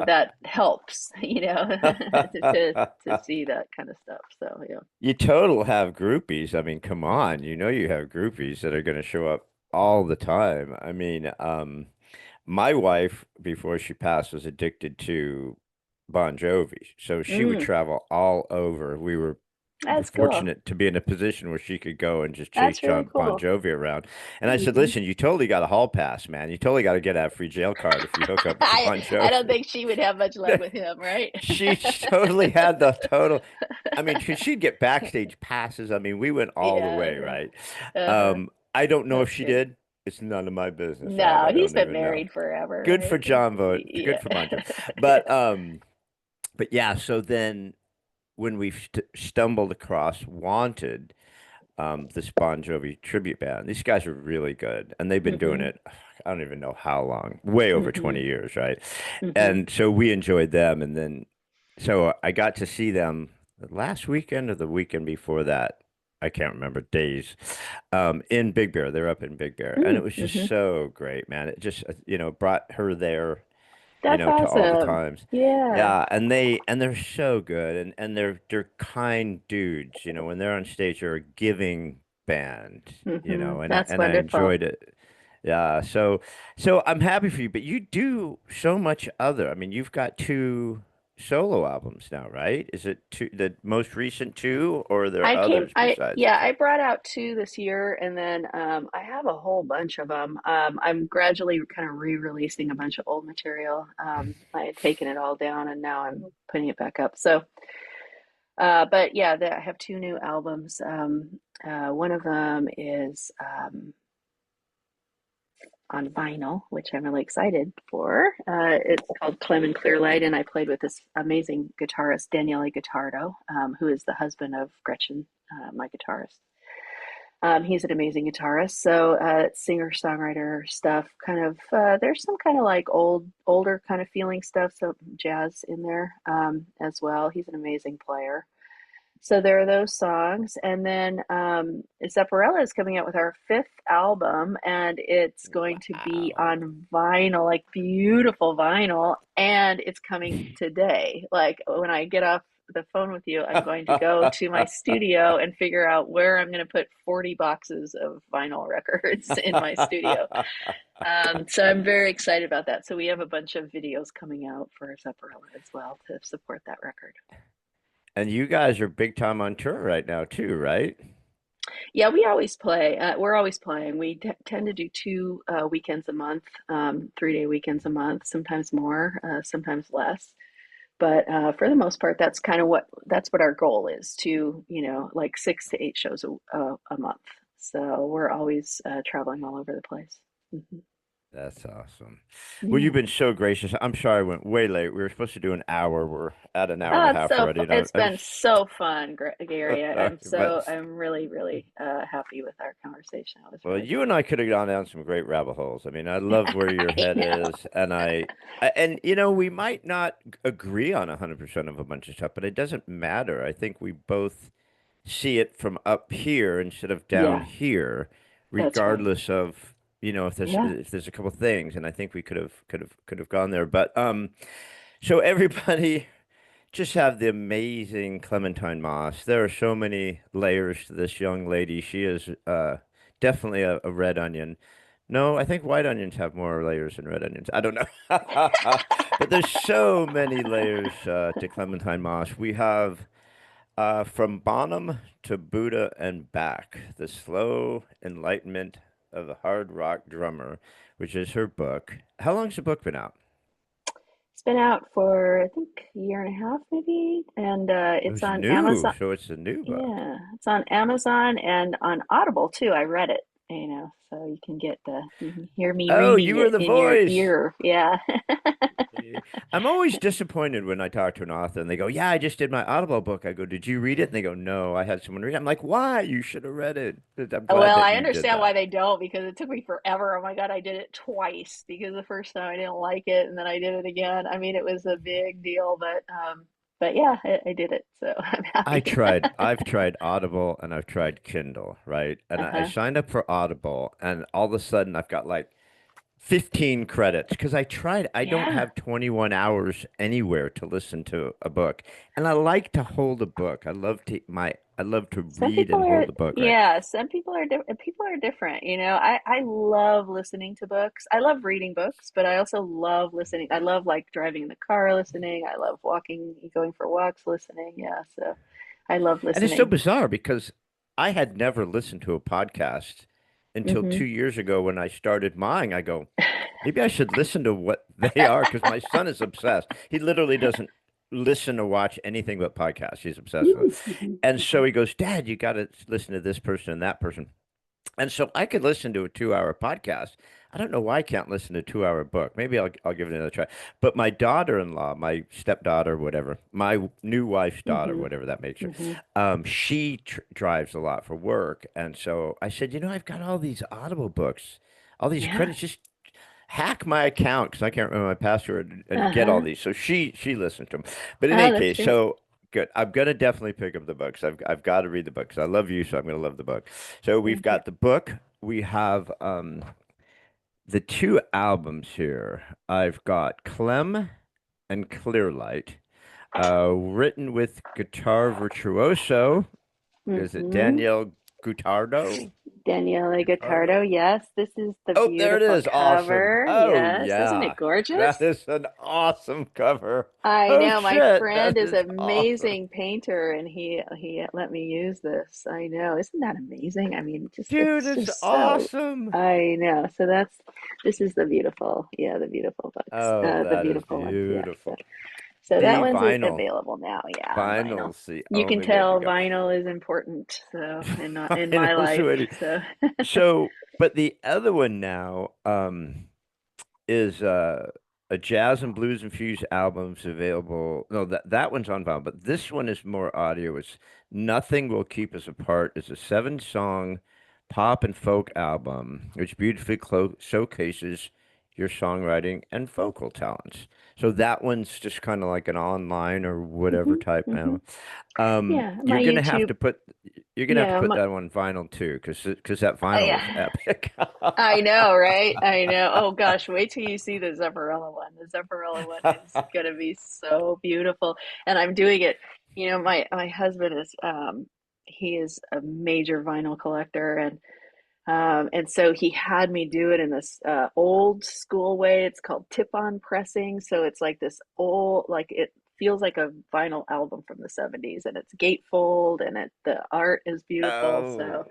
that helps, to see that kind of stuff. So yeah. You total have groupies. I mean, come on. You know you have groupies that are going to show up all the time. I mean, my wife, before she passed, was addicted to Bon Jovi. So she would Mm, travel all over. We were that's cool. fortunate to be in a position where she could go and just chase That's really John Bon cool. Jovi around. And I said, Hmm. listen, you totally got a hall pass, man. You totally got to get a free jail card if you hook up with I Bon I don't Jovi. think she would have much luck with him, right? She totally had the total. I mean, she'd get backstage passes. I mean, we went all the Yeah, way, yeah. right? Uh-huh. I don't know if That's she good. did. It's none of my business. No, I he's don't been even know. married forever, Good for right? He's, John Vote. Good yeah. for Bon Jovi. But yeah. So then when we stumbled across Wanted, this Bon Jovi tribute band. These guys are really good, and they've been doing Hmm. it. I don't even know how long, way over Hmm. 20 years, right? Hmm. And so we enjoyed them, and then so I got to see them the last weekend or the weekend before that. I can't remember days. In Big Bear, they're up in Big Bear, and it was just Mm-hmm. so great, man. It just brought her there That's to all the awesome. times. Yeah. Yeah, and they're so good, and they're kind dudes. When they're on stage, they're a giving band. And I That's and I wonderful. enjoyed it. Yeah, so I'm happy for you, but you do so much other. I mean, you've got two solo albums now, right? Is it two, the most recent two, or are there others besides Yeah, this? I brought out two this year, and then I have a whole bunch of them. I'm gradually kind of re-releasing a bunch of old material. I had taken it all down, and now I'm putting it back up. So, but yeah, I have two new albums. One of them is on vinyl, which I'm really excited for. It's called Clem and Clearlight, and I played with this amazing guitarist, Daniele Guittardo, who is the husband of Gretchen, my guitarist. He's an amazing guitarist. So singer songwriter stuff. Kind of there's some kind of like older kind of feeling stuff. So jazz in there as well. He's an amazing player. So there are those songs, and then Zepparella is coming out with our fifth album, and it's going to be Wow. on vinyl, like beautiful vinyl, and it's coming today. Like when I get off the phone with you, I'm going to go to my studio and figure out where I'm going to put 40 boxes of vinyl records in my studio. So I'm very excited about that. So we have a bunch of videos coming out for Zepparella as well to support that record. And you guys are big time on tour right now too, right? Yeah, we always play. We're always playing. We tend to do two weekends a month, 3-day weekends a month, sometimes more, sometimes less. But for the most part, that's what our goal is to, like 6 to 8 shows a month. So we're always traveling all over the place. Hmm. That's awesome. Well, you've Yeah. been so gracious. I'm sorry I went way late. We were supposed to do an hour. We're at an hour and a half already, and It's I'm been so fun, so Gary. sorry. But I'm really, really happy with our conversation. It was well, really you and fun. I could have gone down some great rabbit holes. I mean, I love where your I head know. is, and we might not agree on 100% of a bunch of stuff, but it doesn't matter. I think we both see it from up here instead of down Yeah, here, that's right. regardless of if there's Yeah. a couple things, and I think we could have gone there. But so everybody just have the amazing Clementine Moss. There are so many layers to this young lady. She is definitely a red onion. No, I think white onions have more layers than red onions. I don't know. But there's so many layers to Clementine Moss. We have From Bonham to Buddha and Back, The Slow Enlightenment of the Hard Rock Drummer, which is her book. How long's the book been out? It's been out for, I think, a year and a half, maybe, and It it's was on new, Amazon. so it's a new book. Yeah, it's on Amazon and on Audible too. I read it, so you can hear me Oh, reading you were it the in your voice. ear. Yeah. I'm always disappointed when I talk to an author and they go, "Yeah, I just did my Audible book." I go, "Did you read it?" And they go, "No, I had someone read it." I'm like, "Why? You should have read it." I'm glad Well, that I you did understand that. why they don't because it took me forever. Oh my God, I did it twice because the first time I didn't like it and then I did it again. I mean, it was a big deal, but yeah, I did it, so I'm happy. I've tried Audible and I've tried Kindle, right? And I Uh-huh. signed up for Audible and all of a sudden I've got like 15 credits because I don't Yeah. have 21 hours anywhere to listen to a book. And I like to hold a book. I love to Some read people and are, hold a book, right? yeah, some people are different. I love listening to books. I love reading books, but I also love listening. I love like driving in the car listening. I love walking, going for walks listening. Yeah, so I love And it's so listening. bizarre because I had never listened to a podcast until Hmm. 2 years ago when I started mine. I go, maybe I should listen to what they are because my son is obsessed. He literally doesn't listen or watch anything but podcasts. He's obsessed with it. And so he goes, Dad, you got to listen to this person and that person. And so I could listen to a 2 hour podcast. I don't know why I can't listen to a 2 hour book. Maybe I'll give it another try. But my daughter-in-law, my stepdaughter, whatever, my new wife's daughter, Hmm. whatever that makes her, Hmm. she drives a lot for work. And so I said, I've got all these Audible books, all these Yeah. credits. Just hack my account because I can't remember my password and get all Uh-huh. these. So she listened to them. But in Oh, any that's case, great. so good. I'm gonna definitely pick up the books. I've got to read the books. I love you, so I'm gonna love the book. So we've Thank you. got the book. We have the two albums here. I've got Clem and Clearlight, written with guitar virtuoso. Is it Hmm. Danielle Gutardo? Daniela Guitardo? Guitardo. Yes, this is the Oh, there it beautiful is. Awesome. cover. Oh, Yes, isn't it yeah. That gorgeous? is an awesome cover. I Oh, know my shit. friend That is is an awesome. amazing painter and he let me use this. I know. Isn't that amazing? I mean, just Dude, it's it's just so awesome. I know. So this is the beautiful, yeah, the beautiful books. Oh, The that is beautiful ones. Yeah. So, beautiful. so that The one's vinyl. available now. Yeah, on vinyl. Vinyl's the You can only way to tell go. vinyl is important, so and not in my Vinyl's the life. way to. So So, but the other one now, is a jazz and blues infused albums available. No, that one's on vinyl, but this one is more audio. It's Nothing Will Keep Us Apart. It's a 7 song pop and folk album, which beautifully showcases your songwriting and vocal talents. So that one's just kind of like an online or whatever hmm. type Hmm. now. Yeah, You're my gonna have YouTube. to put Yeah, my, that on vinyl too, because that vinyl is yeah. epic. I know, right? I know. Oh gosh, wait till you see the Zepparella one. The Zepparella one is gonna be so beautiful. And I'm doing it, my husband is he is a major vinyl collector and so he had me do it in this old school way. It's called tip-on pressing. So it's like this old, like it feels like a vinyl album from the 70s and it's gatefold and the art is beautiful. So Oh,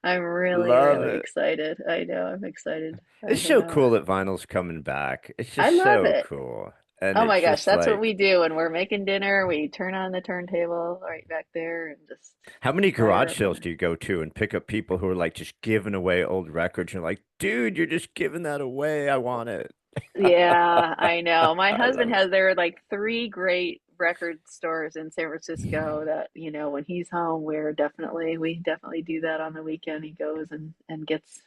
I'm really, love really it. excited. I know, I'm excited. I It's so know. cool that vinyl's coming back. It's I just love so it. cool. And Oh my it's gosh, just that's what we like, do when we're making dinner. We turn on the turntable right back there and just how many fire garage up sales do you go to and pick up people who are like just giving away old records? You're like, dude, you're just giving that away. I want it. Yeah, I know. My I husband love it. has there are like three great record stores in San Francisco that, when he's home, we definitely do that on the weekend. He goes and gets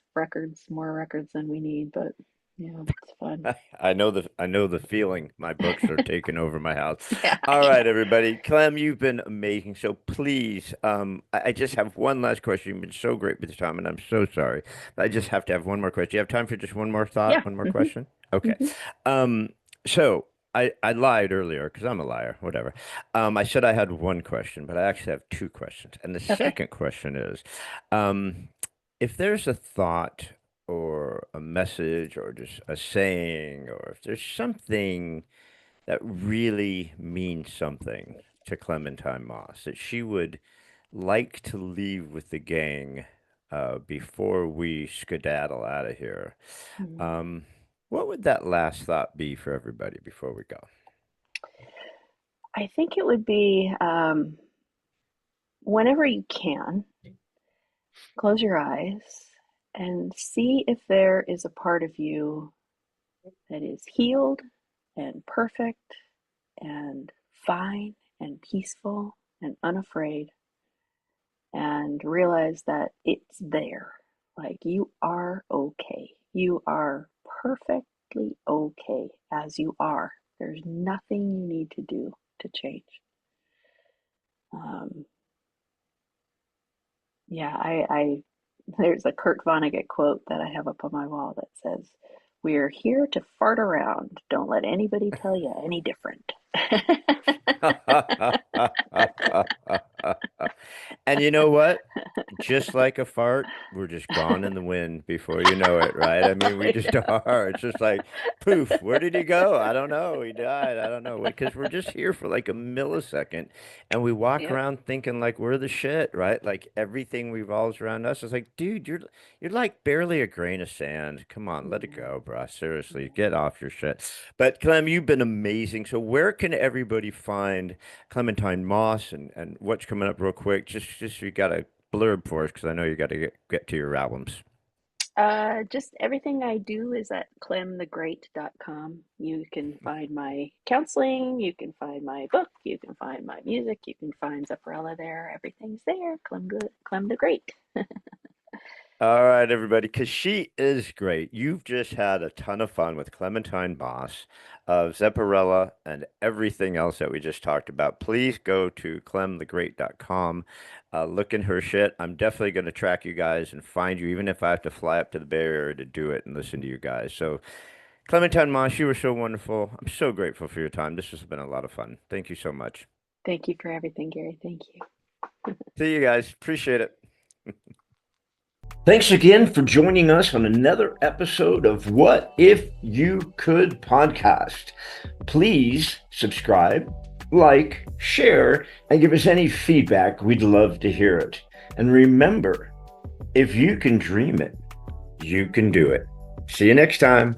more records than we need, but it's fun. I know the feeling. My books are taking over my house. Yeah, All I right, know. everybody. Clem, you've been amazing. So please, I just have one last question. You've been so great with your time, and I'm so sorry. But I just have to have one more question. Do you have time for just one more thought, Yeah. one more Hmm. question? Okay. Hmm. Um, so I lied earlier because I'm a liar, whatever. I said I had one question, but I actually have two questions. And the Okay. second question is, um, if there's a thought or a message or just a saying or if there's something that really means something to Clementine Moss that she would like to leave with the gang before we skedaddle out of here, Hmm. um, what would that last thought be for everybody before we go? I think it would be whenever you can, close your eyes and see if there is a part of you that is healed and perfect and fine and peaceful and unafraid, and realize that it's there. Like you are okay. You are perfectly okay as you are. There's nothing you need to do to change. Um, yeah, there's a Kurt Vonnegut quote that I have up on my wall that says, "We're here to fart around. Don't let anybody tell you any different." And you know what? Just like a fart, we're just gone in the wind before you know it, right? I mean, we just Yeah. are. It's just like, poof, where did he go? I don't know. He died. I don't know. Because we're just here for like a millisecond and we walk Yep. around thinking like we're the shit, right? Like everything revolves around us. It's like, dude, you're like barely a grain of sand. Come on, let it Yeah. go, bro. Seriously, Yeah. get off your shit. But Clem, you've been amazing. So where can everybody find Clementine Moss and what's coming up real quick? Just you got a blurb for us because I know you got to get to your albums. Just everything I do is at clemthegreat.com. You can find my counseling, you can find my book, you can find my music, you can find Zepparella there. Everything's there. Clem the Great. All right, everybody, because she is great. You've just had a ton of fun with Clementine Moss of Zepparella and everything else that we just talked about. Please go to clemthegreat.com. Look in her shit. I'm definitely going to track you guys and find you, even if I have to fly up to the Bay Area to do it and listen to you guys. So, Clementine Moss, you were so wonderful. I'm so grateful for your time. This has been a lot of fun. Thank you so much. Thank you for everything, Gary. Thank you. See you guys. Appreciate it. Thanks again for joining us on another episode of What If You Could podcast. Please subscribe, like, share, and give us any feedback. We'd love to hear it. And remember, if you can dream it, you can do it. See you next time.